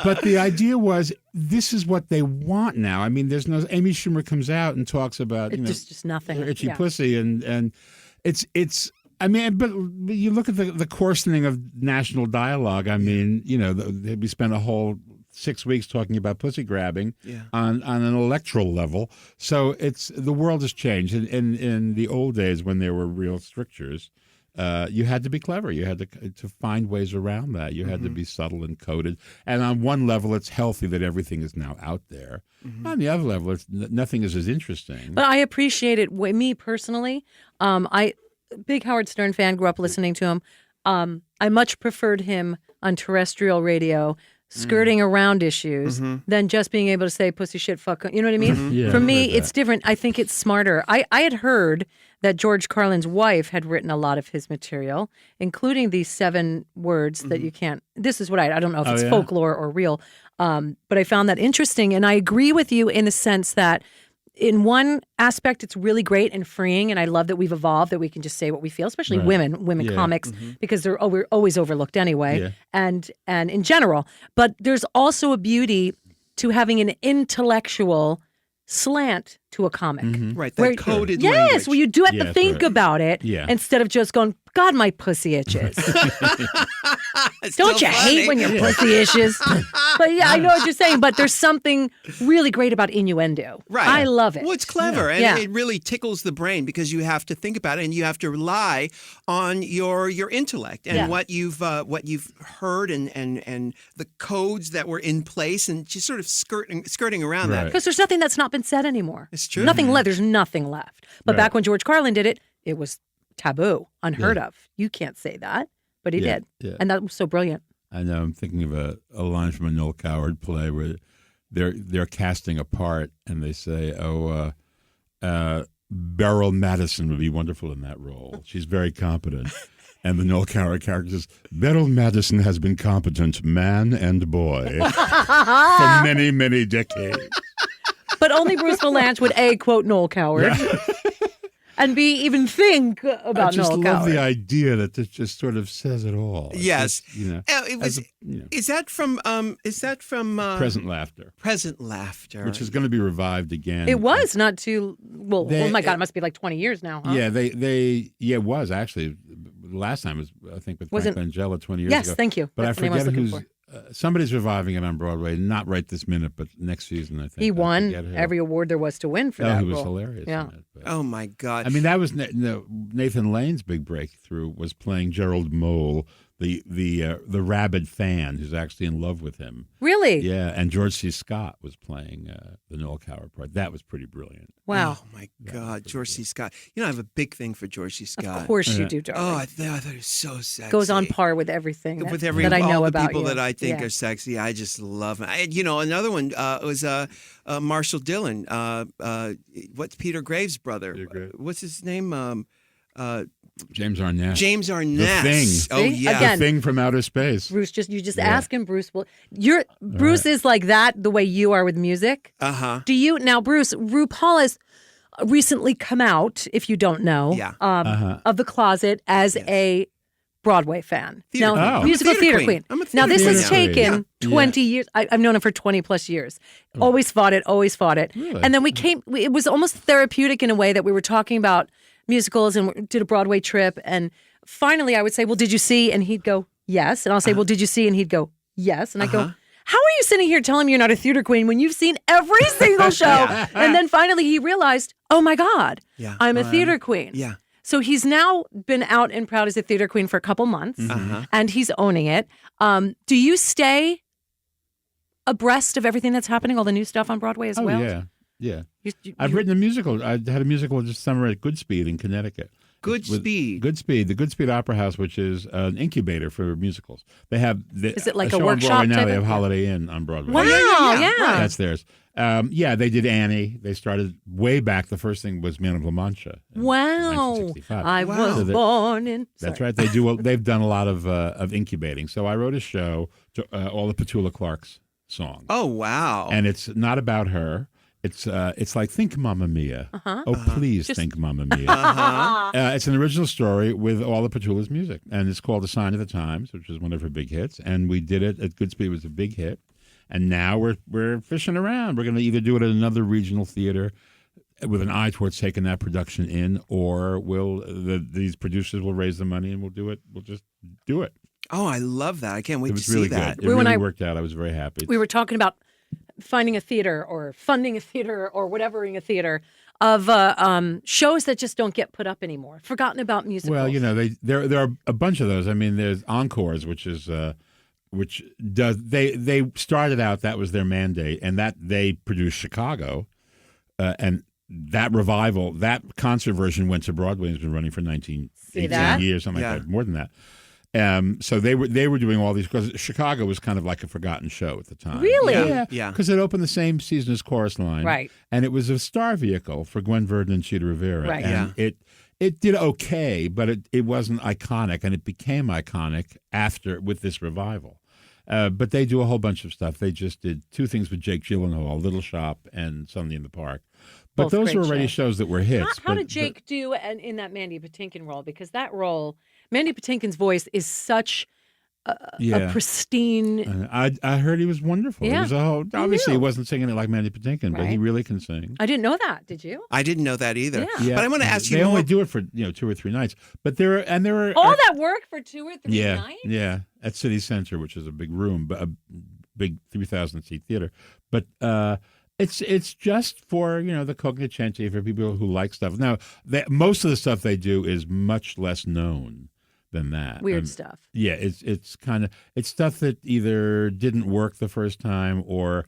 But the idea was, this is what they want now. I mean, there's no Amy Schumer comes out and talks about just nothing, her itchy pussy, and it's. I mean, but you look at the coarsening of national dialogue. I mean, we spent a whole 6 weeks talking about pussy grabbing on an electoral level. So the world has changed. In the old days when there were real strictures, you had to be clever. You had to find ways around that. You had to be subtle and coded. And on one level, it's healthy that everything is now out there. On the other level, nothing is as interesting. But I appreciate it. Me personally, big Howard Stern fan, grew up listening to him. I much preferred him on terrestrial radio, skirting around issues than just being able to say pussy, shit, fuck. You know what I mean? For me, it's different. I think it's smarter. I had heard that George Carlin's wife had written a lot of his material, including these 7 words that you can't. This is what I don't know if it's folklore or real, but I found that interesting. And I agree with you in the sense that in one aspect, it's really great and freeing, and I love that we've evolved, that we can just say what we feel, especially women comics, because we're always overlooked anyway, and in general. But there's also a beauty to having an intellectual slant to a comic. Right, that coded language. Yes, well, you do have to think about it instead of just going, God, my pussy itches. Don't you hate when your pussy itches? But yeah, I know what you're saying, but there's something really great about innuendo. Right. I love it. Well, it's clever, and it really tickles the brain because you have to think about it, and you have to rely on your intellect and what you've heard and the codes that were in place, and just sort of skirting around that. Because there's nothing that's not been said anymore. It's true. Nothing left. There's nothing left. But back when George Carlin did it, it was taboo, unheard of. You can't say that, but he did, and that was so brilliant. I know. I'm thinking of a line from a Noel Coward play where they're casting a part, and they say, Beryl Madison would be wonderful in that role. She's very competent. And the Noel Coward character says, Beryl Madison has been competent, man and boy, for many, many decades. But only Bruce Vilanch would A, quote Noel Coward, and B, even think about Noel Coward. I just love the idea that this just sort of says it all. Yes. It was, Is that from Present Laughter. Present Laughter. Which is going to, be revived again. It was not too, oh my God, it must be like 20 years now, huh? Yeah, it was actually. The last time was, I think, with Frank Langella 20 years ago. Yes, thank you. But I forget who's. Somebody's reviving it on Broadway, not right this minute, but next season, I think. He won every award there was to win for that role. He was role. hilarious in it. But, oh, my God. I mean, that was Nathan Lane's big breakthrough, was playing Gerald Mole, the rabid fan who's actually in love with him. Really? Yeah, and George C. Scott was playing the Noel Coward part. That was pretty brilliant. Wow. Oh, my God. George C. Scott. You know, I have a big thing for George C. Scott. Of course you do, darling. Oh, I thought he was so sexy. Goes on par with everything that I know all the about people you. that I think are sexy. I just love him. Another one was Marshall Dillon. What's Peter Graves' brother? What's his name? James Arness. James Arness. The Thing. Oh, yeah. Again, The Thing from outer space. Bruce, you just ask him. Bruce Bruce is like that the way you are with music. Do you now, Bruce? RuPaul has recently come out, if you don't know, of the closet as a Broadway fan. Musical theater queen. Now this has taken 20 years. I've known him for 20 plus years. Always fought it. Really? And then it was almost therapeutic in a way that we were talking about musicals and did a Broadway trip. And finally I would say, well, did you see? And he'd go, yes. And I'll say, well, did you see? And he'd go, yes. And I go, how are you sitting here telling me you're not a theater queen when you've seen every single show? And then finally he realized, oh my God, I'm a theater queen. Yeah. So he's now been out and proud as a theater queen for a couple months, and he's owning it. Do you stay abreast of everything that's happening, all the new stuff on Broadway as well? Yeah. I've written a musical. I had a musical this summer at Goodspeed in Connecticut. Goodspeed. The Goodspeed Opera House, which is an incubator for musicals. They have is it like a a workshop? Now they have Holiday Inn on Broadway. Wow, yeah. That's theirs. They did Annie. They started way back. The first thing was Man of La Mancha. Wow. I was born in. That's right. They've done a lot of incubating. So I wrote a show to all the Petula Clark's songs. Oh wow! And it's not about her. It's like think Mamma Mia. Please think Mamma Mia. It's an original story with all of Petula's music, and it's called A Sign of the Times, which is one of her big hits. And we did it at Goodspeed. It was a big hit, and now we're fishing around. We're going to either do it at another regional theater with an eye towards taking that production in, or these producers will raise the money and we'll do it. We'll just do it. Oh, I love that! I can't wait to see really that. Good. It really worked out. I was very happy. We were talking about finding a theater or funding a theater or whatevering a theater of shows that just don't get put up anymore. Forgotten about musicals. Well, there are a bunch of those. I mean, there's Encores, they started out, that was their mandate, and that they produced Chicago, and that revival, that concert version went to Broadway and has been running for 18 years, something like that, more than that. So they were doing all these, because Chicago was kind of like a forgotten show at the time. Really? Yeah. Because it opened the same season as Chorus Line. Right. And it was a star vehicle for Gwen Verdon and Cheetah Rivera. Right. And it did okay, but it wasn't iconic, and it became iconic with this revival. But they do a whole bunch of stuff. They just did two things with Jake Gyllenhaal, Little Shop and Sunday in the Park. But both those were already shows that were hits. How did Jake do in that Mandy Patinkin role? Because that role, Mandy Patinkin's voice is such a pristine. I heard he was wonderful. Yeah. He was obviously he wasn't singing it like Mandy Patinkin, but he really can sing. I didn't know that. Did you? I didn't know that either. Yeah. But I want to ask you. They only do it for 2 or 3 nights. But there were all that work for 2 or 3 nights. Yeah, at City Center, which is a big room, a big 3,000-seat theater. But it's just for the cognoscenti, for people who like stuff. Now, most of the stuff they do is much less known than that. Weird stuff. Yeah, it's stuff that either didn't work the first time, or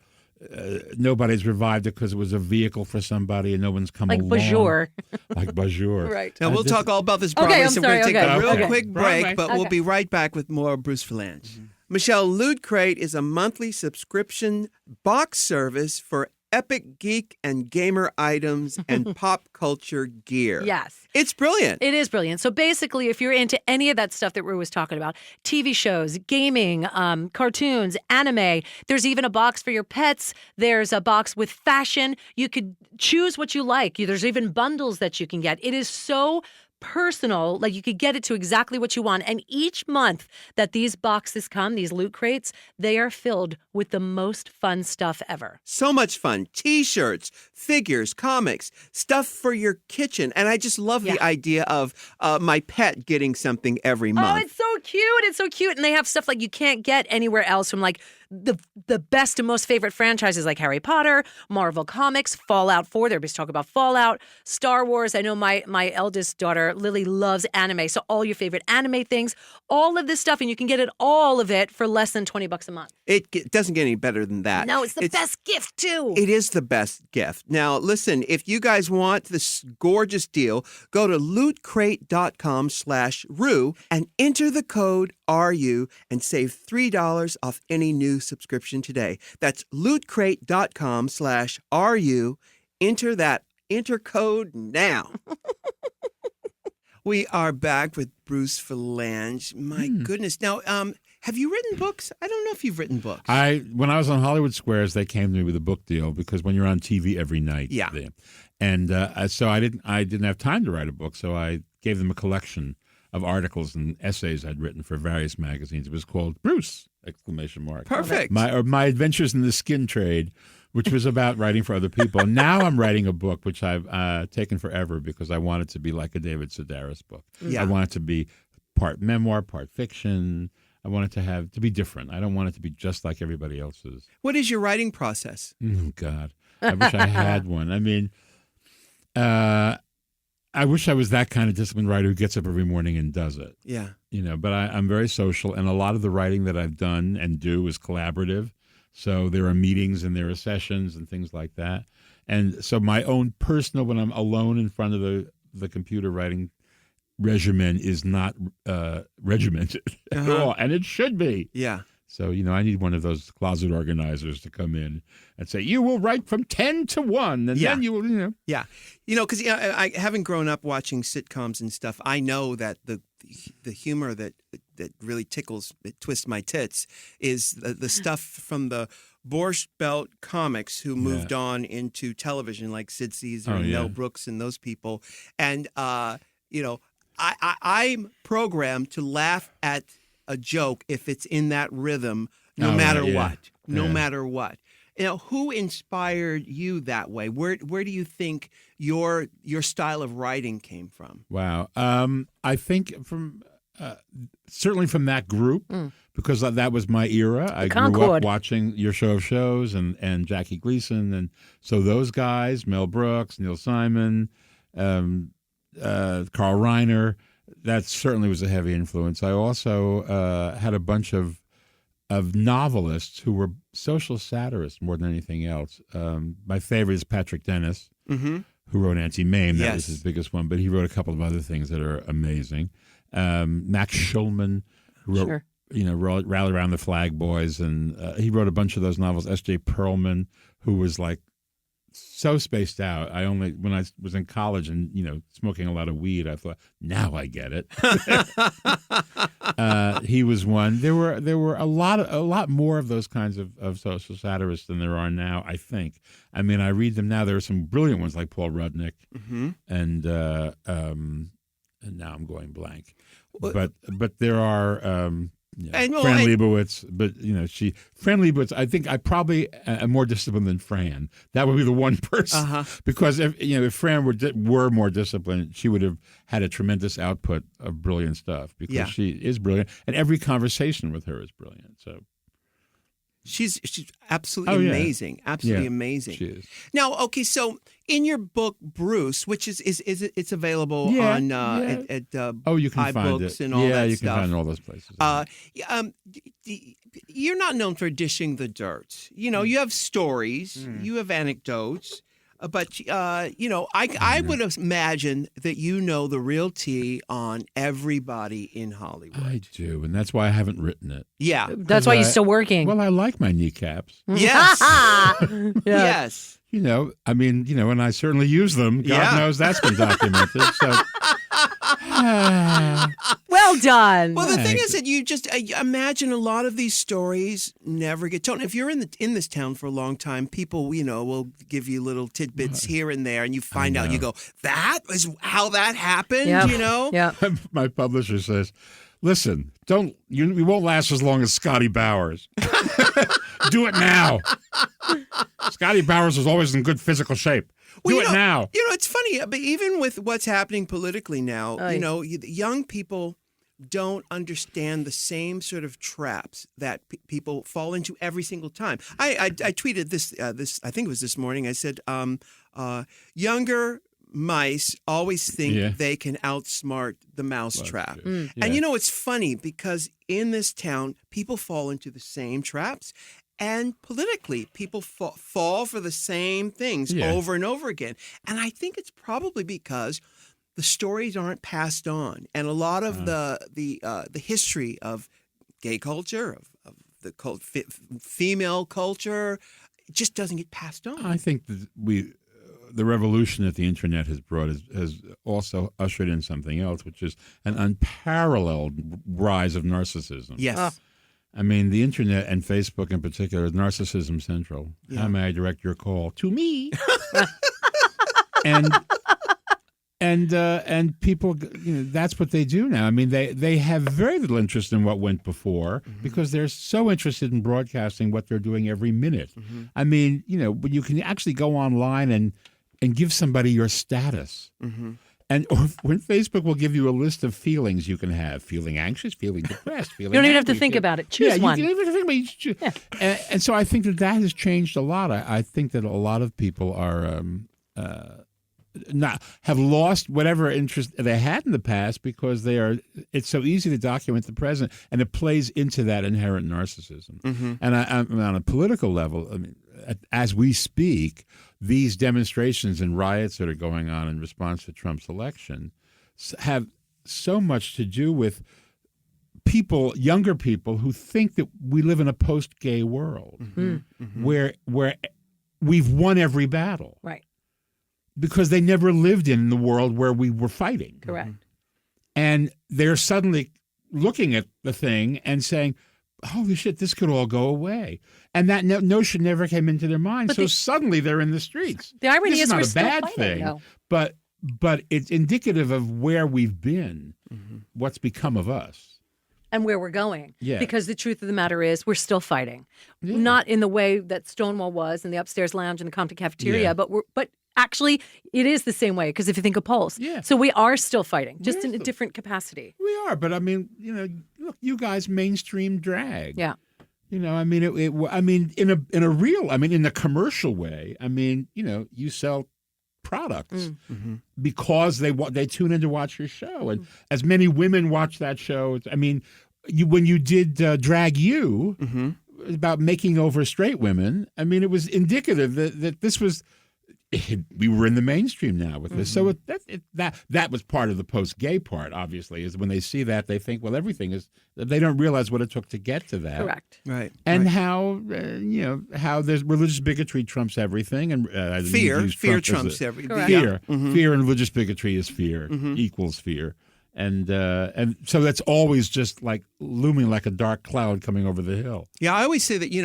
nobody's revived it because it was a vehicle for somebody and no one's come along. Like Bonjour. Right. Now we'll talk all about this Broadway, so we're going to take a real quick break, Broadway. But we'll be right back with more Bruce Vilanch. Mm-hmm. Michelle, Loot Crate is a monthly subscription box service for epic geek and gamer items and pop culture gear. Yes. It's brilliant. It is brilliant. So basically, if you're into any of that stuff that Ru was talking about, TV shows, gaming, cartoons, anime, there's even a box for your pets. There's a box with fashion. You could choose what you like. There's even bundles that you can get. It is so personal, like you could get it to exactly what you want. And each month that these boxes come, these Loot Crates, they are filled with the most fun stuff ever. So much fun. T-shirts, figures, comics, stuff for your kitchen. And I just love the idea of my pet getting something every month. Oh, it's so cute. It's so cute. And they have stuff like you can't get anywhere else, from like the best and most favorite franchises like Harry Potter, Marvel Comics, Fallout 4. Everybody's talking about Fallout, Star Wars. I know my eldest daughter, Lily, loves anime. So all your favorite anime things, all of this stuff, and you can get all of it for less than $20 a month. It doesn't get any better than that. No, it's the best gift, too. It is the best gift. Now, listen, if you guys want this gorgeous deal, go to lootcrate.com/Ru and enter the code RU and save $3 off any new subscription today. That's lootcrate.com/RU. Enter code now. We are back with Bruce Vilanch. My goodness. Now, have you written books? I don't know if you've written books. When I was on Hollywood Squares, they came to me with a book deal because when you're on TV every night, and so I didn't have time to write a book, so I gave them a collection of articles and essays I'd written for various magazines. It was called Bruce! ! Perfect. My Adventures in the Skin Trade, which was about writing for other people. Now I'm writing a book, which I've taken forever because I want it to be like a David Sedaris book. Yeah. I want it to be part memoir, part fiction. I want it to be different. I don't want it to be just like everybody else's. What is your writing process? Oh, God. I wish I had one. I mean, I wish I was that kind of disciplined writer who gets up every morning and does it. Yeah. But I'm very social, and a lot of the writing that I've done and do is collaborative. So there are meetings and there are sessions and things like that. And so my own personal, when I'm alone in front of the computer writing regimen is not regimented at all, and it should be. Yeah. So, I need one of those closet organizers to come in and say, you will write from 10 to 1, and then you will, Yeah. Because I having grown up watching sitcoms and stuff, I know that the humor that really twists my tits is the stuff from the Borscht Belt comics who moved on into television, like Sid Caesar and Mel Brooks and those people. And, I'm programmed to laugh at a joke if it's in that rhythm, no matter what. No matter what. Who inspired you that way? Where do you think your style of writing came from? Wow. I think from certainly from that group, because that was my era. I grew up watching Your Show of Shows and Jackie Gleason. And so those guys, Mel Brooks, Neil Simon, Carl Reiner, that certainly was a heavy influence. I also had a bunch of novelists who were social satirists more than anything else. My favorite is Patrick Dennis, who wrote Auntie Mame. That was his biggest one, but he wrote a couple of other things that are amazing. Max Schulman, who wrote, Rally Around the Flag Boys, and he wrote a bunch of those novels. S.J. Perlman, who was like so spaced out. When I was in college and, smoking a lot of weed, I thought, now I get it. He was one. There were a lot more of those kinds of social satirists than there are now, I think. I mean, I read them now. There are some brilliant ones like Paul Rudnick and now I'm going blank. But there are Fran Lebowitz, but Fran Lebowitz. I think I probably am more disciplined than Fran. That would be the one person because if Fran were more disciplined, she would have had a tremendous output of brilliant stuff because she is brilliant, and every conversation with her is brilliant. So. She's absolutely amazing. Absolutely amazing. She is. Now, okay, so in your book, Bruce, which it's available on at you can find it and all that stuff. Yeah, you can find it in all those places. You're not known for dishing the dirt. You have stories, you have anecdotes. But, I would imagine that you know the real tea on everybody in Hollywood. I do, and that's why I haven't written it. Yeah. That's why you're still working. Well, I like my kneecaps. Yes. Yes. And I certainly use them. God knows that's been documented. So. Well done. Well, the thing is that you just imagine a lot of these stories never get told. If you're in this town for a long time, people, will give you little tidbits here and there, and you find out, you go, that is how that happened, Yeah. My publisher says, listen, you won't last as long as Scotty Bowers. Do it now. Scotty Bowers was always in good physical shape. Do it now. It's funny, but even with what's happening politically now, young people don't understand the same sort of traps that people fall into every single time. I tweeted this I think it was this morning. I said, younger mice always think they can outsmart the mousetrap. And it's funny because in this town, people fall into the same traps. And politically, people fall for the same things over and over again. And I think it's probably because the stories aren't passed on, and a lot of the history of gay culture, of the female culture, just doesn't get passed on. I think that the revolution that the internet has brought has also ushered in something else, which is an unparalleled rise of narcissism. Yes. I mean, the internet and Facebook in particular is narcissism central. How may I direct your call? To me. And people, that's what they do now. I mean, they have very little interest in what went before because they're so interested in broadcasting what they're doing every minute. I mean, when you can actually go online and give somebody your status. And when Facebook will give you a list of feelings you can have, feeling anxious, feeling depressed, feeling you don't even angry, have to think about it. Choose one. You don't even have to think about it. And so I think that has changed a lot. I think that a lot of people are have lost whatever interest they had in the past because it's so easy to document the present, and it plays into that inherent narcissism. And on a political level, I mean, as we speak, these demonstrations and riots that are going on in response to Trump's election have so much to do with younger people who think that we live in a post-gay world where we've won every battle. Right. Because they never lived in the world where we were fighting. Correct. And they're suddenly looking at the thing and saying, holy shit, this could all go away. And that notion never came into their mind. So suddenly they're in the streets. The irony is we're not a still bad fighting, thing, though. but it's indicative of where we've been, what's become of us. And where we're going. Yeah. Because the truth of the matter is we're still fighting. Not in the way that Stonewall was in the upstairs lounge in the Compton cafeteria, but actually, it is the same way, because if you think of Pulse. Yeah. So we are still fighting, just in a different capacity. We are, but I mean, look, you guys mainstream drag. Yeah. I mean, in the commercial way, I mean, you sell products because they tune in to watch your show. And as many women watch that show, I mean, when you did Drag You, about making over straight women, I mean, it was indicative that this was... we were in the mainstream now with this. So that was part of the post-gay part, obviously, is when they see that, they think, well, everything is, they don't realize what it took to get to that. Correct. Right. And how, how there's religious bigotry trumps everything. And fear trumps everything. Fear. Fear and religious bigotry is fear, equals fear. And so that's always just like looming like a dark cloud coming over the hill. Yeah, I always say that, you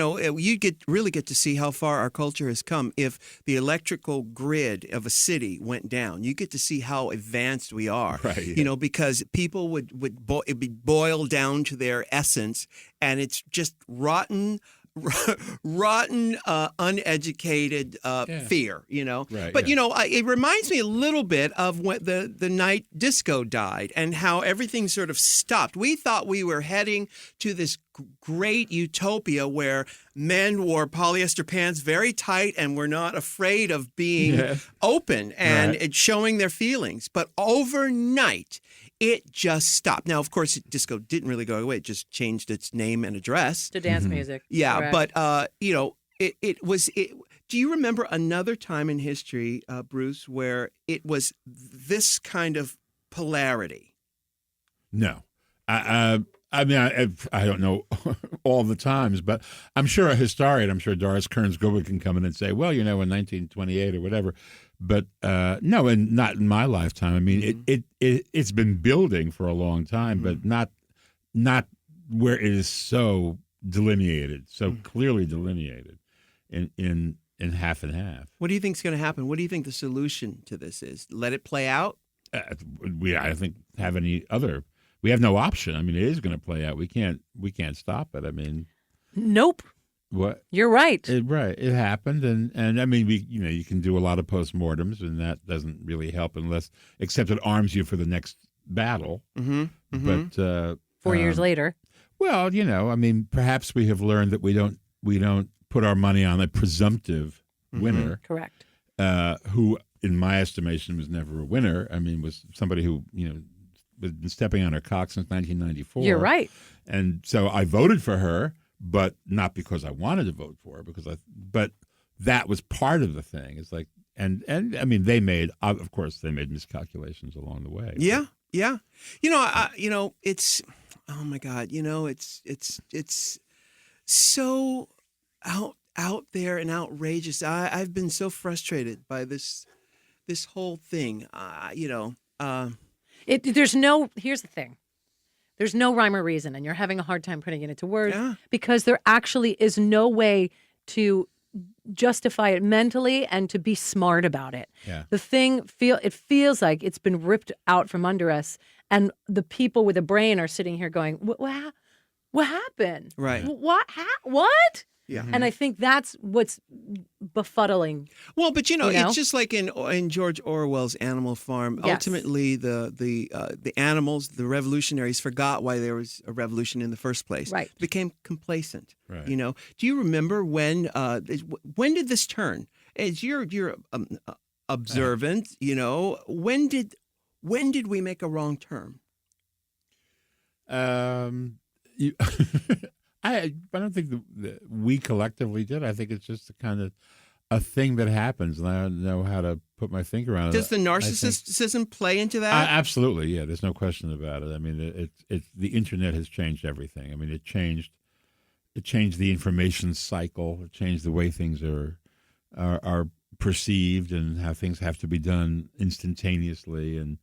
really get to see how far our culture has come if the electrical grid of a city went down. You get to see how advanced we are. Right, yeah. Because people it'd be boiled down to their essence, and it's just rotten, uneducated fear, Right, but it reminds me a little bit of when the night disco died and how everything sort of stopped. We thought we were heading to this great utopia where men wore polyester pants very tight and were not afraid of being open and showing their feelings. But overnight, it just stopped. Now, of course, disco didn't really go away. It just changed its name and address to dance music. Yeah, correct. But it was. Do you remember another time in history, Bruce, where it was this kind of polarity? No, I mean, I don't know all the times, but I'm sure a historian, I'm sure Doris Kearns-Goodwin can come in and say, well, in 1928 or whatever. But no, and not in my lifetime. I mean, it's been building for a long time, but not where it is so delineated, so clearly delineated in half and half. What do you think is going to happen? What do you think the solution to this is? Let it play out? I think we have no option. I mean, it is going to play out. We can't stop it. I mean, nope. What? You're right. Right. It happened, and I mean, you can do a lot of postmortems, and that doesn't really help except it arms you for the next battle. But 4 years later. Well, I mean, perhaps we have learned that we don't put our money on a presumptive winner. Correct. Who, in my estimation, was never a winner. I mean, was somebody who, has been stepping on her cock since 1994. You're right. And so I voted for her, but not because I wanted to vote for her, but that was part of the thing. It's like, and I mean, of course, they made miscalculations along the way. Yeah. Yeah. It's, oh my God, it's so out there and outrageous. I've been so frustrated by this whole thing. Here's the thing. There's no rhyme or reason, and you're having a hard time putting it into words because there actually is no way to justify it mentally and to be smart about it. Yeah. The thing feels like it's been ripped out from under us, and the people with a brain are sitting here going, "What happened? Right? What?" Yeah. And I think that's what's befuddling. Well, but it's just like in George Orwell's Animal Farm. Yes. Ultimately, the animals, the revolutionaries, forgot why there was a revolution in the first place. Right. Became complacent. Right. Do you remember when did this turn? As you're observant, when did we make a wrong turn? I don't think that we collectively did. I think it's just a thing that happens, and I don't know how to put my finger on it. Does the narcissism play into that? Absolutely, yeah. There's no question about it. I mean, the internet has changed everything. I mean, it changed the information cycle. It changed the way things are perceived and how things have to be done instantaneously. And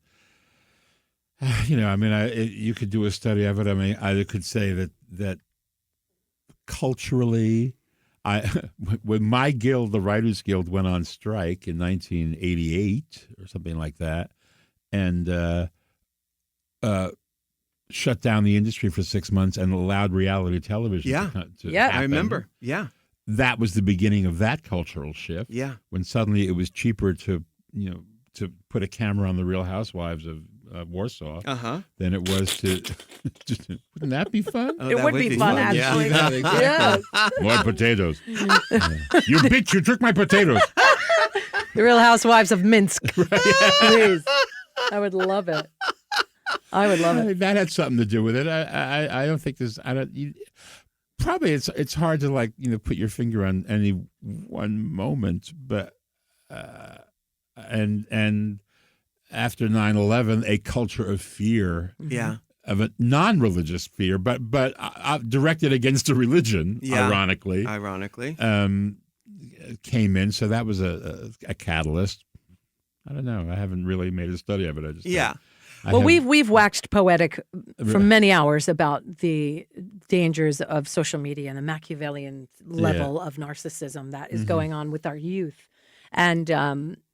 you could do a study of it. I mean, I could say that culturally, when my guild, the Writers Guild, went on strike in 1988 or something like that, and shut down the industry for 6 months and allowed reality television to happen. I remember. Yeah. That was the beginning of that cultural shift. Yeah. When suddenly it was cheaper to put a camera on the Real Housewives of Warsaw than it was to wouldn't that be fun? It would be fun, actually. Yeah, exactly. More potatoes. You bitch, you took my potatoes. The Real Housewives of Minsk. Please. I would love it. That had something to do with it. I don't think there's probably it's hard to put your finger on any one moment, but and after 9/11, a culture of fear, of a non-religious fear, but directed against a religion, ironically, came in. So that was a catalyst. I don't know. I haven't really made a study of it. I just we've waxed poetic for many hours about the dangers of social media and the Machiavellian level of narcissism that is going on with our youth. And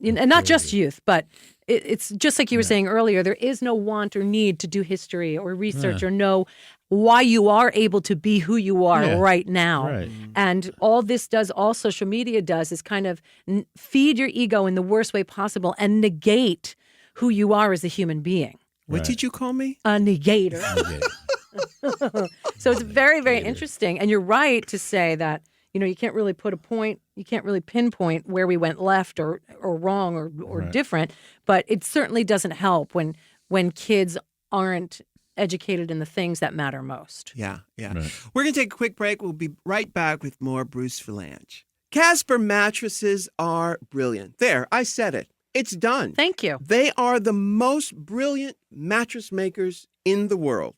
not just youth, but it's just like you were saying earlier, there is no want or need to do history or research or know why you are able to be who you are right now. Right. And all social media does is kind of feed your ego in the worst way possible and negate who you are as a human being. What did you call me? A negator. So it's very, very interesting. And you're right to say that you can't really put a point, you can't really pinpoint where we went left or wrong or different, but it certainly doesn't help when kids aren't educated in the things that matter most. Yeah. Right. We're going to take a quick break. We'll be right back with more Bruce Vilanch. Casper mattresses are brilliant. There, I said it. It's done. Thank you. They are the most brilliant mattress makers in the world.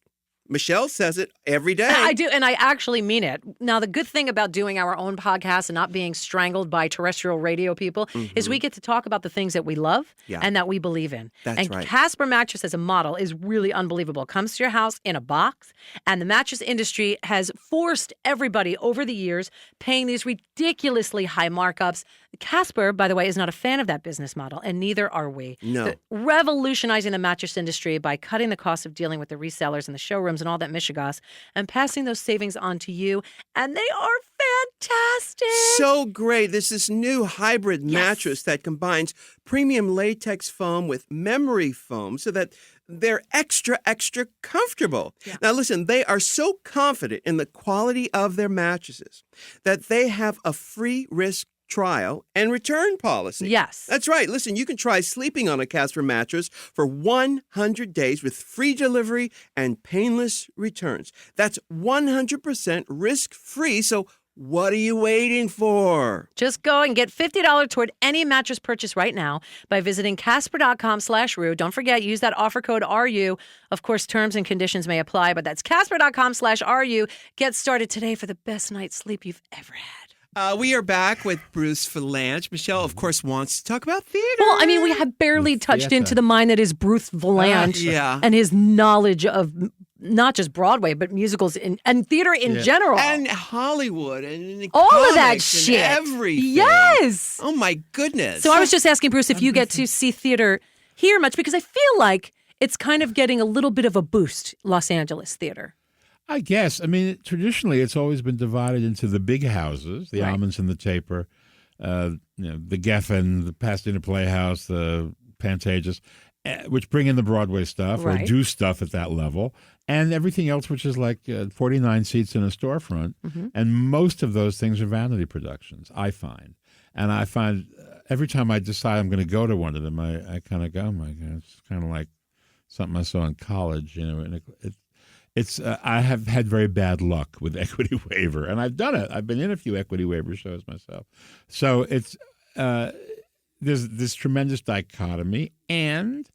Michelle says it every day. I do, and I actually mean it. Now, the good thing about doing our own podcast and not being strangled by terrestrial radio people is we get to talk about the things that we love and that we believe in. That's right. And Casper mattress as a model is really unbelievable. Comes to your house in a box, and the mattress industry has forced everybody over the years paying these ridiculously high markups, Casper, by the way, is not a fan of that business model, and neither are we. No. They're revolutionizing the mattress industry by cutting the cost of dealing with the resellers and the showrooms and all that mishigas and passing those savings on to you, and they are fantastic. So great. There's this new hybrid mattress that combines premium latex foam with memory foam so that they're extra, extra comfortable. Yeah. Now, listen, they are so confident in the quality of their mattresses that they have a free risk trial and return policy. Yes. That's right. Listen, you can try sleeping on a Casper mattress for 100 days with free delivery and painless returns. That's 100% risk-free, so what are you waiting for? Just go and get $50 toward any mattress purchase right now by visiting Casper.com/RU. Don't forget, use that offer code RU. Of course, terms and conditions may apply, but that's Casper.com/RU. Get started today for the best night's sleep you've ever had. We are back with Bruce Vilanch. Michelle, of course, wants to talk about theater. Well, I mean, we have barely touched into the mind that is Bruce Vilanch and his knowledge of not just Broadway, but musicals and theater in general. And Hollywood and all of that shit. Everything. Yes. Oh, my goodness. So I was just asking Bruce if you get to see theater here much, because I feel like it's kind of getting a little bit of a boost, Los Angeles theater. I guess. I mean, traditionally, it's always been divided into the big houses, the Almonds and the Taper, the Geffen, the Pasadena Playhouse, the Pantages, which bring in the Broadway stuff or do stuff at that level, and everything else, which is like 49 seats in a storefront. Mm-hmm. And most of those things are vanity productions, I find. And I find every time I decide I'm going to go to one of them, I kind of go, oh, my God, it's kind of like something I saw in college, and I have had very bad luck with Equity Waiver, and I've done it. I've been in a few Equity Waiver shows myself. So it's there's this tremendous dichotomy, and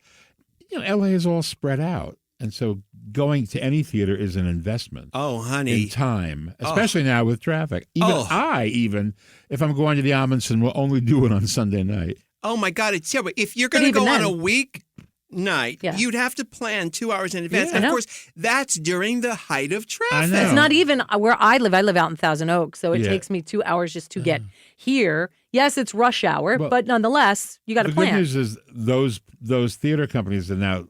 LA is all spread out, and so going to any theater is an investment. Oh, honey, in time, especially now with traffic. Even if I'm going to the Amundsen, will only do it on Sunday night. Oh my God, it's terrible. If you're going to go on a week night, you'd have to plan 2 hours in advance. And of course, that's during the height of traffic. It's not even where I live. I live out in Thousand Oaks, so it takes me 2 hours just to get here. Yes, it's rush hour, but nonetheless, you got to plan. The good news is those theater companies that now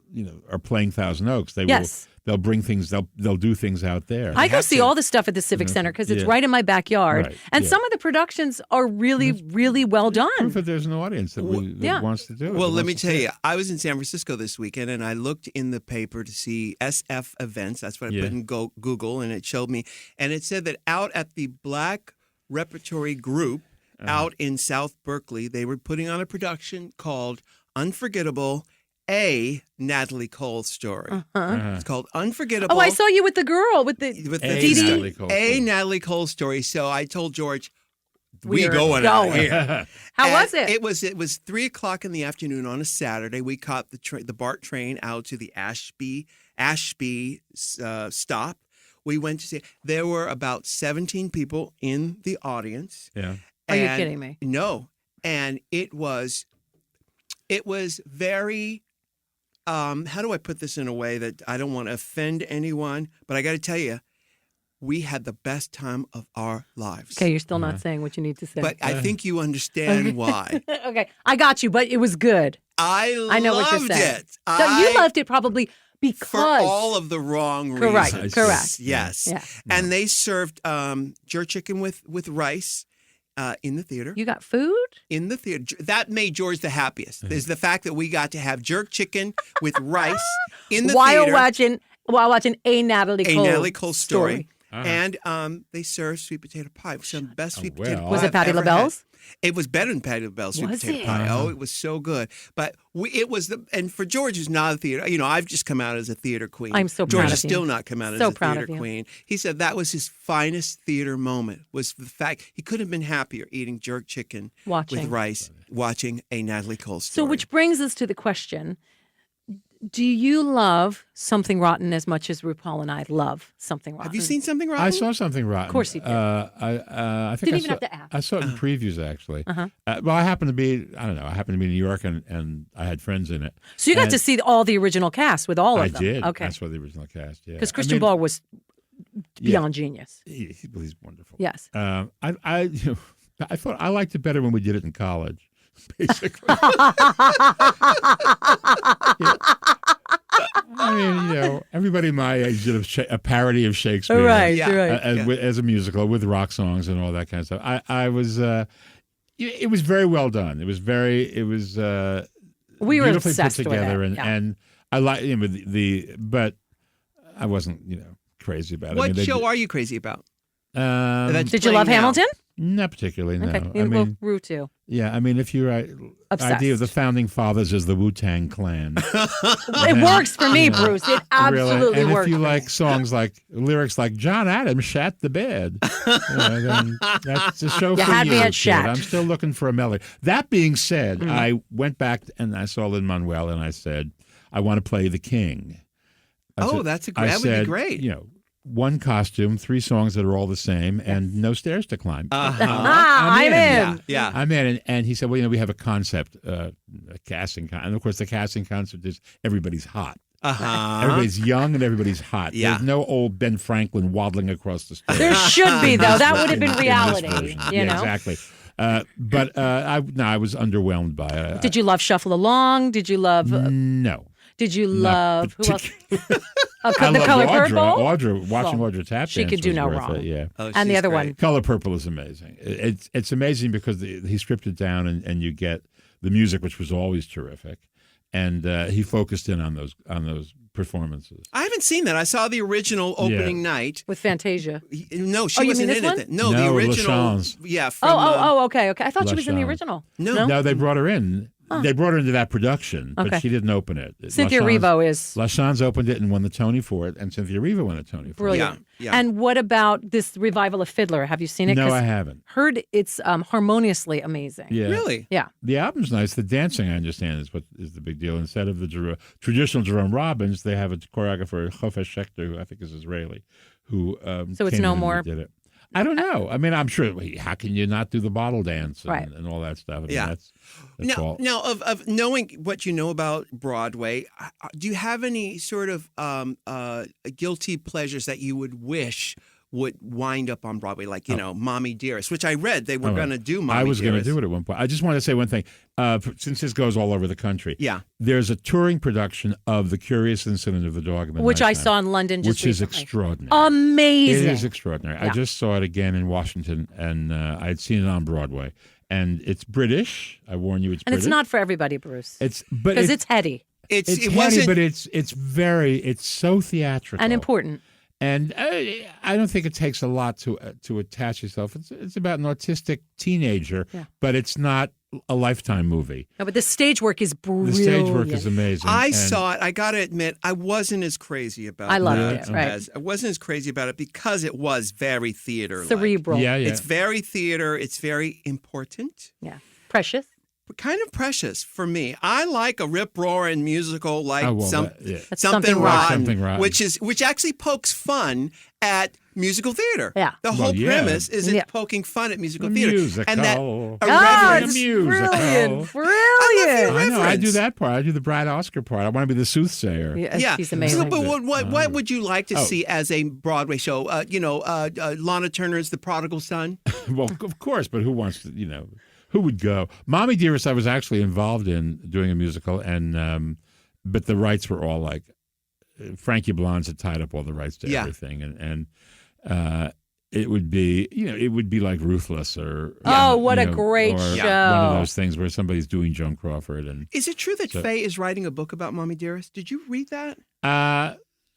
are playing Thousand Oaks. They'll bring things. They'll do things out there. I go see all the stuff at the Civic Center because it's right in my backyard, and some of the productions are really, really well done. Proof that there's an audience that wants to do it. Well, let me tell you, I was in San Francisco this weekend, and I looked in the paper to see SF events. That's what I put in Google, and it showed me, and it said that out at the Black Repertory Group out in South Berkeley, they were putting on a production called Unforgettable. A Natalie Cole story. It's called Unforgettable. Oh, I saw you with the girl with the Natalie Cole story. So I told George, we going out here. How was it? It was 3:00 in the afternoon on a Saturday. We caught the BART train out to the Ashby stop. We went to see. There were about 17 people in the audience. Yeah. Are you kidding me? No, and it was very. How do I put this in a way that I don't want to offend anyone? But I got to tell you, we had the best time of our lives. Okay, you're still not saying what you need to say. But I think you understand why. Okay, I got you, but it was good. I know what you're loved saying. it. You loved it probably because... For all of the wrong reasons. Correct. Yes. Yeah. And they served jerk chicken with rice. In the theater. You got food? In the theater. That made George the happiest. Is the fact that we got to have jerk chicken with rice in the theater. While watching a Natalie Cole story. And they served sweet potato pie. Some best sweet potato pie. Was it Patti LaBelle's? It was better than Patti LaBelle's sweet potato pie. Oh, it was so good. But and for George, who's not a theater, I've just come out as a theater queen. I'm so proud George of has you. still not come out as a theater queen. He said that was his finest theater moment, was the fact he couldn't have been happier eating jerk chicken with rice, watching a Natalie Cole story. So which brings us to the question, do you love Something Rotten as much as RuPaul and I love Something Rotten? Have you seen Something Rotten? I saw Something Rotten. Of course you did. I think Didn't even have to ask. I saw it in previews, actually. Well, I happened to be in New York, and I had friends in it. So you got to see all the original cast with all of them. I did. Okay. I saw the original cast, yeah. Because Christian Ball was beyond genius. He's wonderful. Yes. I thought I liked it better when we did it in college, basically. I mean, everybody my age did a parody of Shakespeare, right? As a musical with rock songs and all that kind of stuff. I was, it was very well done. It was we were beautifully put obsessed together, with it. and I like but I wasn't crazy about it. What show are you crazy about? Did you love Hamilton? Not particularly, no. Okay. I mean, Ru too. Yeah, I mean, if you're idea of the founding fathers as the Wu-Tang Clan. It works for me, Bruce. It absolutely and works. if you like songs lyrics like John Adams shat the bed, then that's a show for you. You had me at kid. shat. I'm still looking for a melody. That being said, I went back and I saw Lin-Manuel and I said, I want to play the king. That would be great. One costume, 3 songs that are all the same, and no stairs to climb. I'm in. Yeah. I'm in. And he said, well, we have a concept, a casting and of course the casting concept is everybody's hot. Everybody's young and everybody's hot. Yeah. There's no old Ben Franklin waddling across the stage. There should be, though. That would have been reality. Exactly. But I was underwhelmed by it. Did you love Shuffle Along? Did you love? No. Did you love who else? I The Color Purple. Audra tap she dance do was no worth wrong. it, yeah. And the other one, Color Purple, is amazing. It's amazing because he stripped it down and you get the music, which was always terrific, and he focused in on those performances. I haven't seen that. I saw the original opening night with Fantasia. No, she wasn't in it. No, the original. LaChanze. Yeah. Okay. I thought she was in the original. No, they brought her in. They brought her into that production, but she didn't open it. Cynthia Erivo is. LaChanze opened it and won the Tony for it, and Cynthia Erivo won a Tony for it. Brilliant. Yeah. And what about this revival of Fiddler? Have you seen it? No, I haven't. Heard it's harmoniously amazing. Yeah. Really? Yeah. The album's nice. The dancing, I understand, is what is the big deal. Instead of the traditional Jerome Robbins, they have a choreographer, Chofesh Shechter, who I think is Israeli, who so it's no more. Did it. I don't know. I mean, I'm sure. How can you not do the bottle dance and all that stuff? I mean, that's all. Now, of knowing what you know about Broadway, do you have any sort of guilty pleasures that you would wish would wind up on Broadway, like, Mommy Dearest, which I read they were going to do Mommy Dearest. I was going to do it at one point. I just want to say one thing. Since this goes all over the country, there's a touring production of The Curious Incident of the Dog in the Which I Nighttime, saw in London just recently. Which is extraordinary. Amazing. It is extraordinary. I just saw it again in Washington, and I had seen it on Broadway. And it's British. I warn you, it's British. And it's not for everybody, Bruce. Because it's heady. It's heady, but it's so theatrical and important. And I don't think it takes a lot to attach yourself. It's about an autistic teenager, but it's not a Lifetime movie. No, but the stage work is brilliant. The stage work is amazing. I saw it. I got to admit, I wasn't as crazy about it. I loved it. Right. I wasn't as crazy about it because it was very theater-like. Cerebral. Yeah. It's very theater. It's very important. Yeah. Precious. Kind of precious for me. I like a rip-roaring musical like Something Rotten, which actually pokes fun at musical theater. Yeah. The whole premise is it's poking fun at musical theater. Musical. And that it's brilliant. I know. I do that part. I do the Brad Oscar part. I want to be the soothsayer. Yeah. He's amazing. So, but what would you like to see as a Broadway show? Lana Turner's The Prodigal Son? Well, of course, but who wants to, who would go? Mommy Dearest, I was actually involved in doing a musical, and but the rights were all like Frankie Blondes had tied up all the rights to everything, and it would be like Ruthless or what a great show! One of those things where somebody's doing Joan Crawford. And is it true that Faye is writing a book about Mommy Dearest? Did you read that?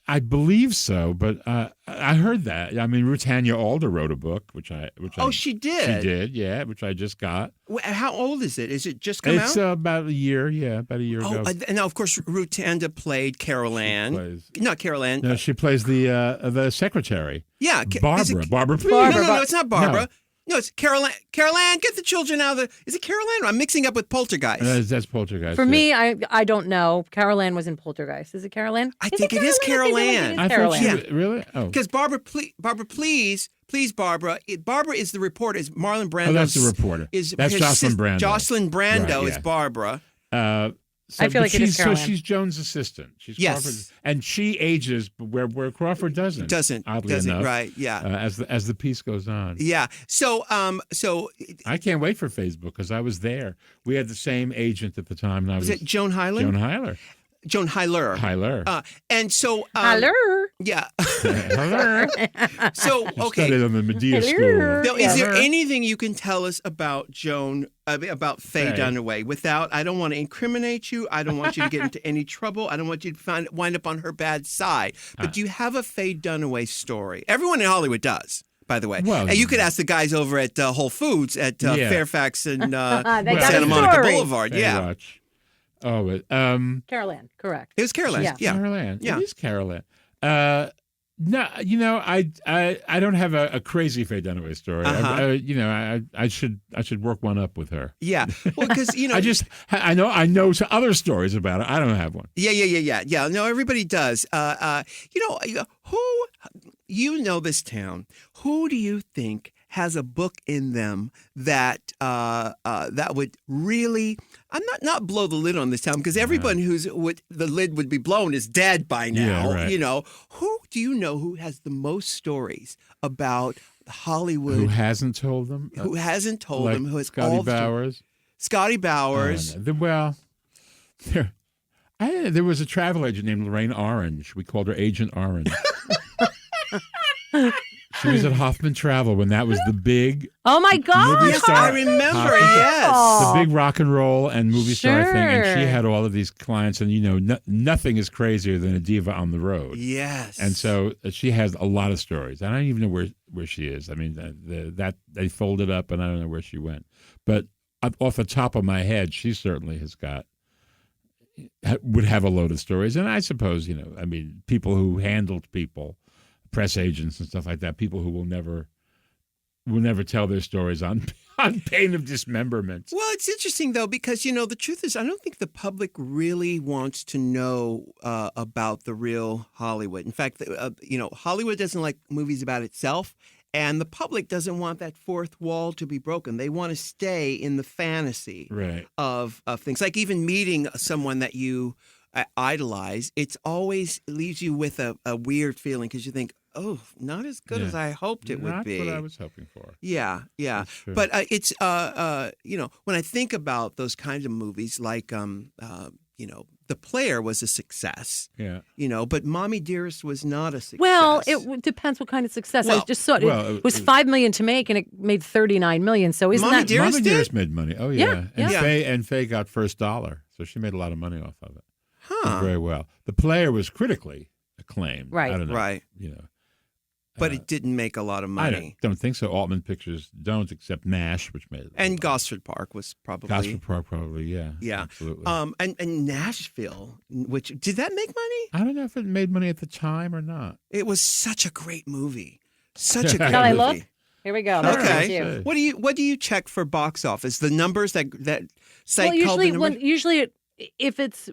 I believe so, but I heard that. I mean, Rutanya Alder wrote a book, which she did. She did, yeah, which I just got. How old is it? Is it just come out? It's about a year ago. Now, of course, Rutanda played Carol Ann. Not Carol Ann. No, she plays the secretary. Yeah, Barbara. Please. No, it's not Barbara. No, it's Carol Ann. Carol Ann, get the children out of the... Is it Carol Ann? I'm mixing up with Poltergeist. That's Poltergeist. For me, I don't know. Carol Ann was in Poltergeist. Is it Carol Ann? I think it is Carol Ann. I thought she really? Oh. Because Barbara, please, Barbara. Barbara is the reporter. Is Marlon Brando? Oh, that's the reporter. That's Jocelyn Brando. Jocelyn Brando is Barbara. I feel like it is Carolyn. So she's Joan's assistant. She's Crawford's, and she ages where Crawford doesn't. Oddly enough, right? Yeah. As the piece goes on. Yeah. So I can't wait for Facebook because I was there. We had the same agent at the time. And was it Joan Hyland? Joan Hyler. Joan Hyler. Hyler. And so Hyler. Yeah. Hyler. So okay. Studied on the Medea School. Now, is there anything you can tell us about Joan, about Faye Dunaway? Without, I don't want to incriminate you. I don't want you to get into any trouble. I don't want you to wind up on her bad side. But do you have a Faye Dunaway story? Everyone in Hollywood does. By the way, well, and you could ask the guys over at Whole Foods at Fairfax and Santa Monica Boulevard. Yeah. Watch. Oh, but Carolyn, correct. It was Carolyn. Yeah. Carolyn. Yeah. It is Carolyn. No, I don't have a crazy Faye Dunaway story. I should work one up with her. Yeah. Well, because I know some other stories about it. I don't have one. Yeah. No, everybody does. Who this town? Who do you think has a book in them that would really, I'm not blow the lid on this town, because everyone the lid would be blown is dead by now. Yeah, right. Who do you know who has the most stories about Hollywood? Who hasn't told them? Who hasn't told them? Who has Scotty Bowers? Scotty Bowers. There was a travel agent named Lorraine Orange. We called her Agent Orange. She was at Hoffman Travel when that was the big. Oh my God! Yes, I remember. Yes, the big rock and roll and movie star thing, and she had all of these clients, and nothing is crazier than a diva on the road. Yes, and so she has a lot of stories. I don't even know where she is. I mean, that they folded up, and I don't know where she went. But off the top of my head, she certainly would have a load of stories, and I suppose people who handled people. Press agents and stuff like that, people who will never tell their stories on pain of dismemberment. Well, it's interesting, though, because, the truth is I don't think the public really wants to know about the real Hollywood. In fact, Hollywood doesn't like movies about itself, and the public doesn't want that fourth wall to be broken. They want to stay in the fantasy of things. Like even meeting someone that you idolize, it leaves you with a weird feeling because you think, oh, not as good as I hoped it would be. Not what I was hoping for. Yeah. But it's when I think about those kinds of movies, like The Player was a success. Yeah. But Mommy Dearest was not a success. Well, it depends what kind of success. I just saw it was $5 million to make, and it made $39 million. So isn't Mommy that Dearest Mommy Dearest made money? Oh yeah. Yeah. And Faye got first dollar, so she made a lot of money off of it. Huh. Did very well. The Player was critically acclaimed. Right. I don't know. Right. But it didn't make a lot of money. I don't think so. Altman Pictures don't, except Nash, which made it. And Gosford Park was probably. Yeah. Yeah. Absolutely. And Nashville, which did that make money? I don't know if it made money at the time or not. It was such a great movie. Such a great movie. Shall I look? Here we go. Okay. What do you check for box office? The numbers that site called the numbers? Usually if it's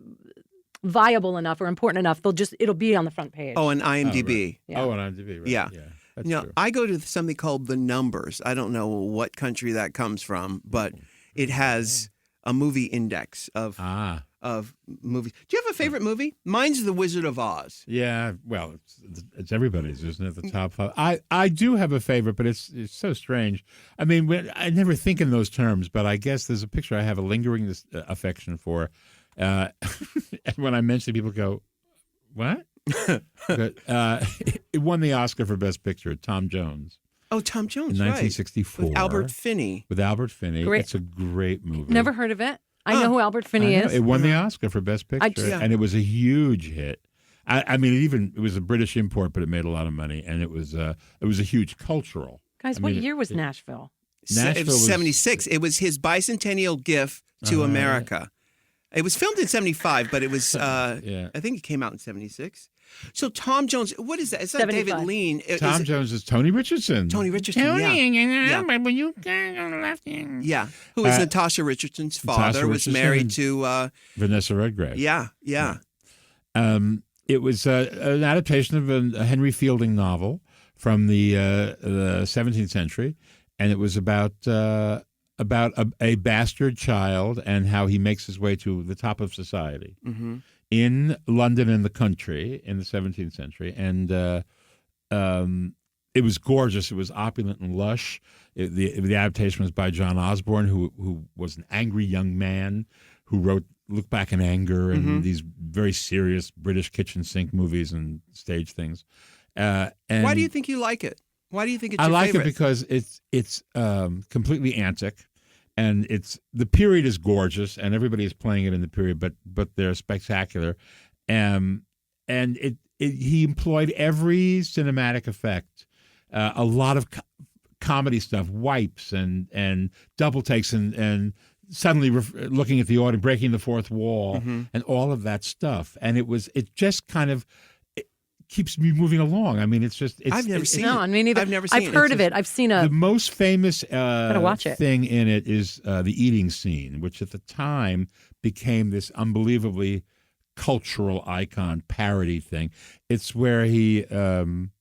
viable enough or important enough, it'll be on the front page. Oh, on IMDb. Oh, right. Yeah. On IMDb, right. Yeah. That's true. I go to something called The Numbers. I don't know what country that comes from, but it has a movie index of movies. Do you have a favorite movie? Mine's The Wizard of Oz. Yeah, well, it's everybody's, isn't it? The top five. I do have a favorite, but it's so strange. I mean, I never think in those terms, but I guess there's a picture I have a lingering affection for. And when I mention it, people go, what? But, it won the Oscar for Best Picture, Tom Jones. Oh, Tom Jones, in 1964. With Albert Finney. Great. It's a great movie. Never heard of it. I know who Albert Finney is. It won the Oscar for Best Picture, and it was a huge hit. I mean, it was a British import, but it made a lot of money, and it was a huge cultural. Guys, what year was Nashville? It was 76. It was his bicentennial gift to America. It was filmed in 75, but it was, I think it came out in 76. So Tom Jones, what is that? It's not David Lean. Tom Jones is Tony Richardson. Tony Richardson, yeah. Who is Natasha Richardson's father, was married to... Vanessa Redgrave. Yeah. It was an adaptation of a Henry Fielding novel from the 17th century, and it was about about a bastard child and how he makes his way to the top of society in London and the country in the 17th century. And it was gorgeous. It was opulent and lush. The adaptation was by John Osborne, who was an angry young man who wrote Look Back in Anger and these very serious British kitchen sink movies and stage things. And why do you think you like it? Why do you think it's your favorite? I like favorite? it because it's completely antic, and the period is gorgeous, and everybody is playing it in the period, but they're spectacular, and he employed every cinematic effect, a lot of comedy stuff, wipes and double takes and suddenly looking at the audience, breaking the fourth wall, and all of that stuff, and it just kind of keeps me moving along. I mean, I've never seen it. No, I mean, either. I've never seen it. I've heard of it. I've seen the most famous watch it. thing in it is the eating scene, which at the time became this unbelievably cultural icon parody thing. It's where he and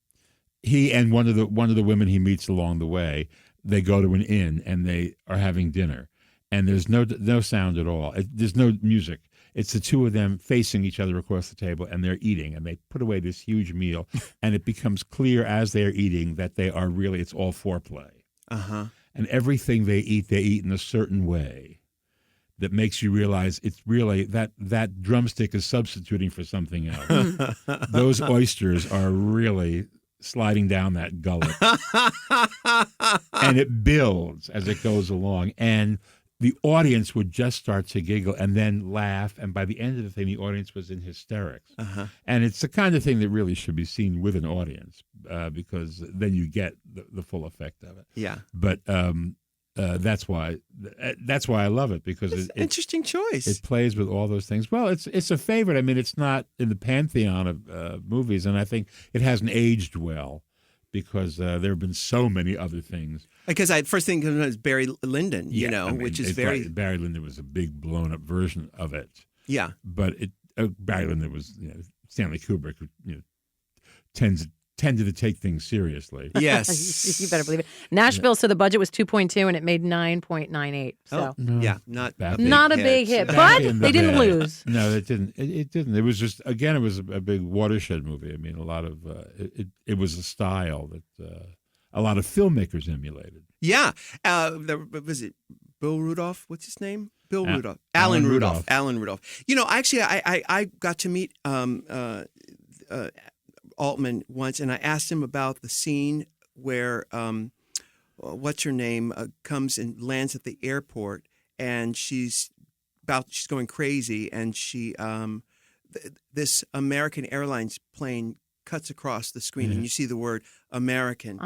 one of the women he meets along the way, they go to an inn and they are having dinner, and there's no sound at all. There's no music. It's the two of them facing each other across the table, and they're eating, and they put away this huge meal, and it becomes clear as they're eating that it's all foreplay. And everything they eat in a certain way that makes you realize it's really that drumstick is substituting for something else. Those oysters are really sliding down that gullet. And it builds as it goes along, and the audience would just start to giggle and then laugh. And by the end of the thing, the audience was in hysterics. And it's the kind of thing that really should be seen with an audience because then you get the full effect of it. Yeah. But that's why I love it, because it's interesting choice. It plays with all those things. Well, it's a favorite. I mean, it's not in the pantheon of movies, and I think it hasn't aged well, because there have been so many other things. Because first thing is Barry Lyndon, which is very... Barry Lyndon was a big blown-up version of it. Yeah. But Barry Lyndon was Stanley Kubrick, who tended to take things seriously. Yes. You better believe it. Nashville, so the budget was 2.2 and it made 9.98. So not a big hit, but they didn't lose. No, it didn't. It didn't. It was just, again, it was a big watershed movie. I mean, a lot of it was a style that a lot of filmmakers emulated. Yeah. Was it Bill Rudolph? What's his name? Bill Rudolph. Alan Rudolph. Alan Rudolph. Actually, I got to meet Altman once, and I asked him about the scene where what's her name comes and lands at the airport, and she's going crazy, and she this American Airlines plane cuts across the screen, and you see the word American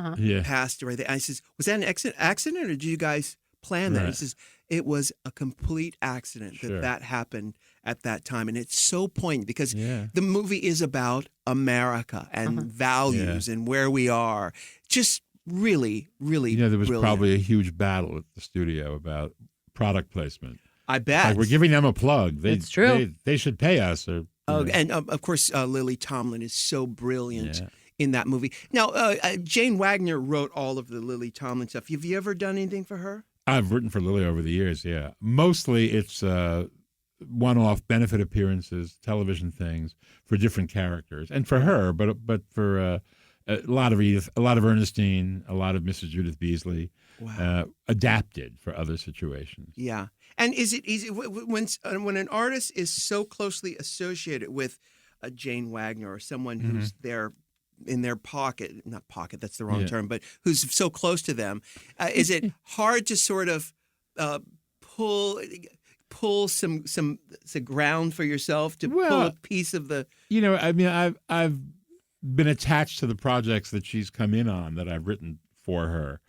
passed right there. I says, was that an accident, or did you guys plan that? He says, it was a complete accident that happened at that time. And it's so poignant because the movie is about America and values and where we are. Just really, really there was brilliant. Probably a huge battle at the studio about product placement. I bet. Like, we're giving them a plug. It's true. They should pay us. And of course, Lily Tomlin is so brilliant in that movie. Now, Jane Wagner wrote all of the Lily Tomlin stuff. Have you ever done anything for her? I've written for Lily over the years, yeah. Mostly it's one-off benefit appearances, television things for different characters, and for her, but for a lot of Edith, a lot of Ernestine, a lot of Mrs. Judith Beasley, adapted for other situations. Yeah, and is it easy when an artist is so closely associated with a Jane Wagner or someone who's there in their pocket, not pocket, that's the wrong term, but who's so close to them, is it hard to sort of pull some ground for yourself to pull a piece of the... I mean, I've been attached to the projects that she's come in on that I've written for her,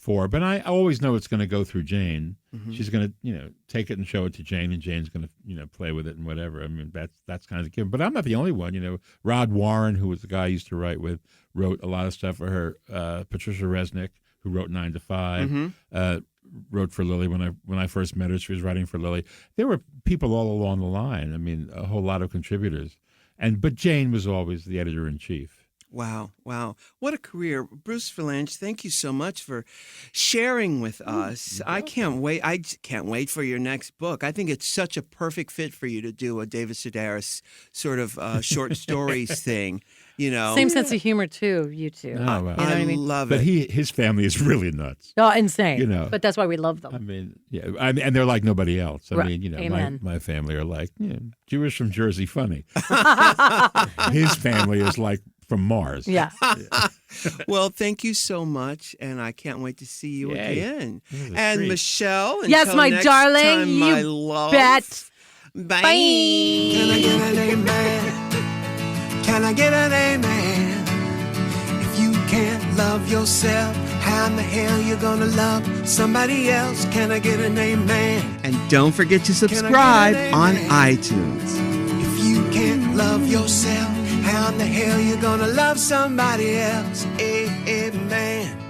but I always know it's going to go through Jane. She's going to, take it and show it to Jane, and Jane's going to, play with it and whatever. I mean, that's kind of the given. But I'm not the only one. Rod Warren, who was the guy I used to write with, wrote a lot of stuff for her. Patricia Resnick, who wrote 9 to 5, wrote for Lily when I first met her. She was writing for Lily. There were people all along the line. I mean, a whole lot of contributors. But Jane was always the editor in chief. Wow. What a career. Bruce Vilanch, thank you so much for sharing with us. I can't wait. I can't wait for your next book. I think it's such a perfect fit for you to do a David Sedaris sort of short stories thing. Same sense of humor too. You two. Oh, wow. I love it. But his family is really nuts. Oh, insane. But that's why we love them. I mean, and they're like nobody else. I mean, Amen. my family are like Jewish from Jersey, funny. His family is like from Mars. Yeah. Well, thank you so much, and I can't wait to see you again. And treat. Michelle, yes, until my next darling, time, you my love. bet. Bye. Can I get an amen? Can I get an amen? If you can't love yourself, how in the hell you gonna love somebody else? Can I get an amen? And don't forget to subscribe on iTunes. If you can't love yourself, how in the hell you gonna love somebody else? Amen.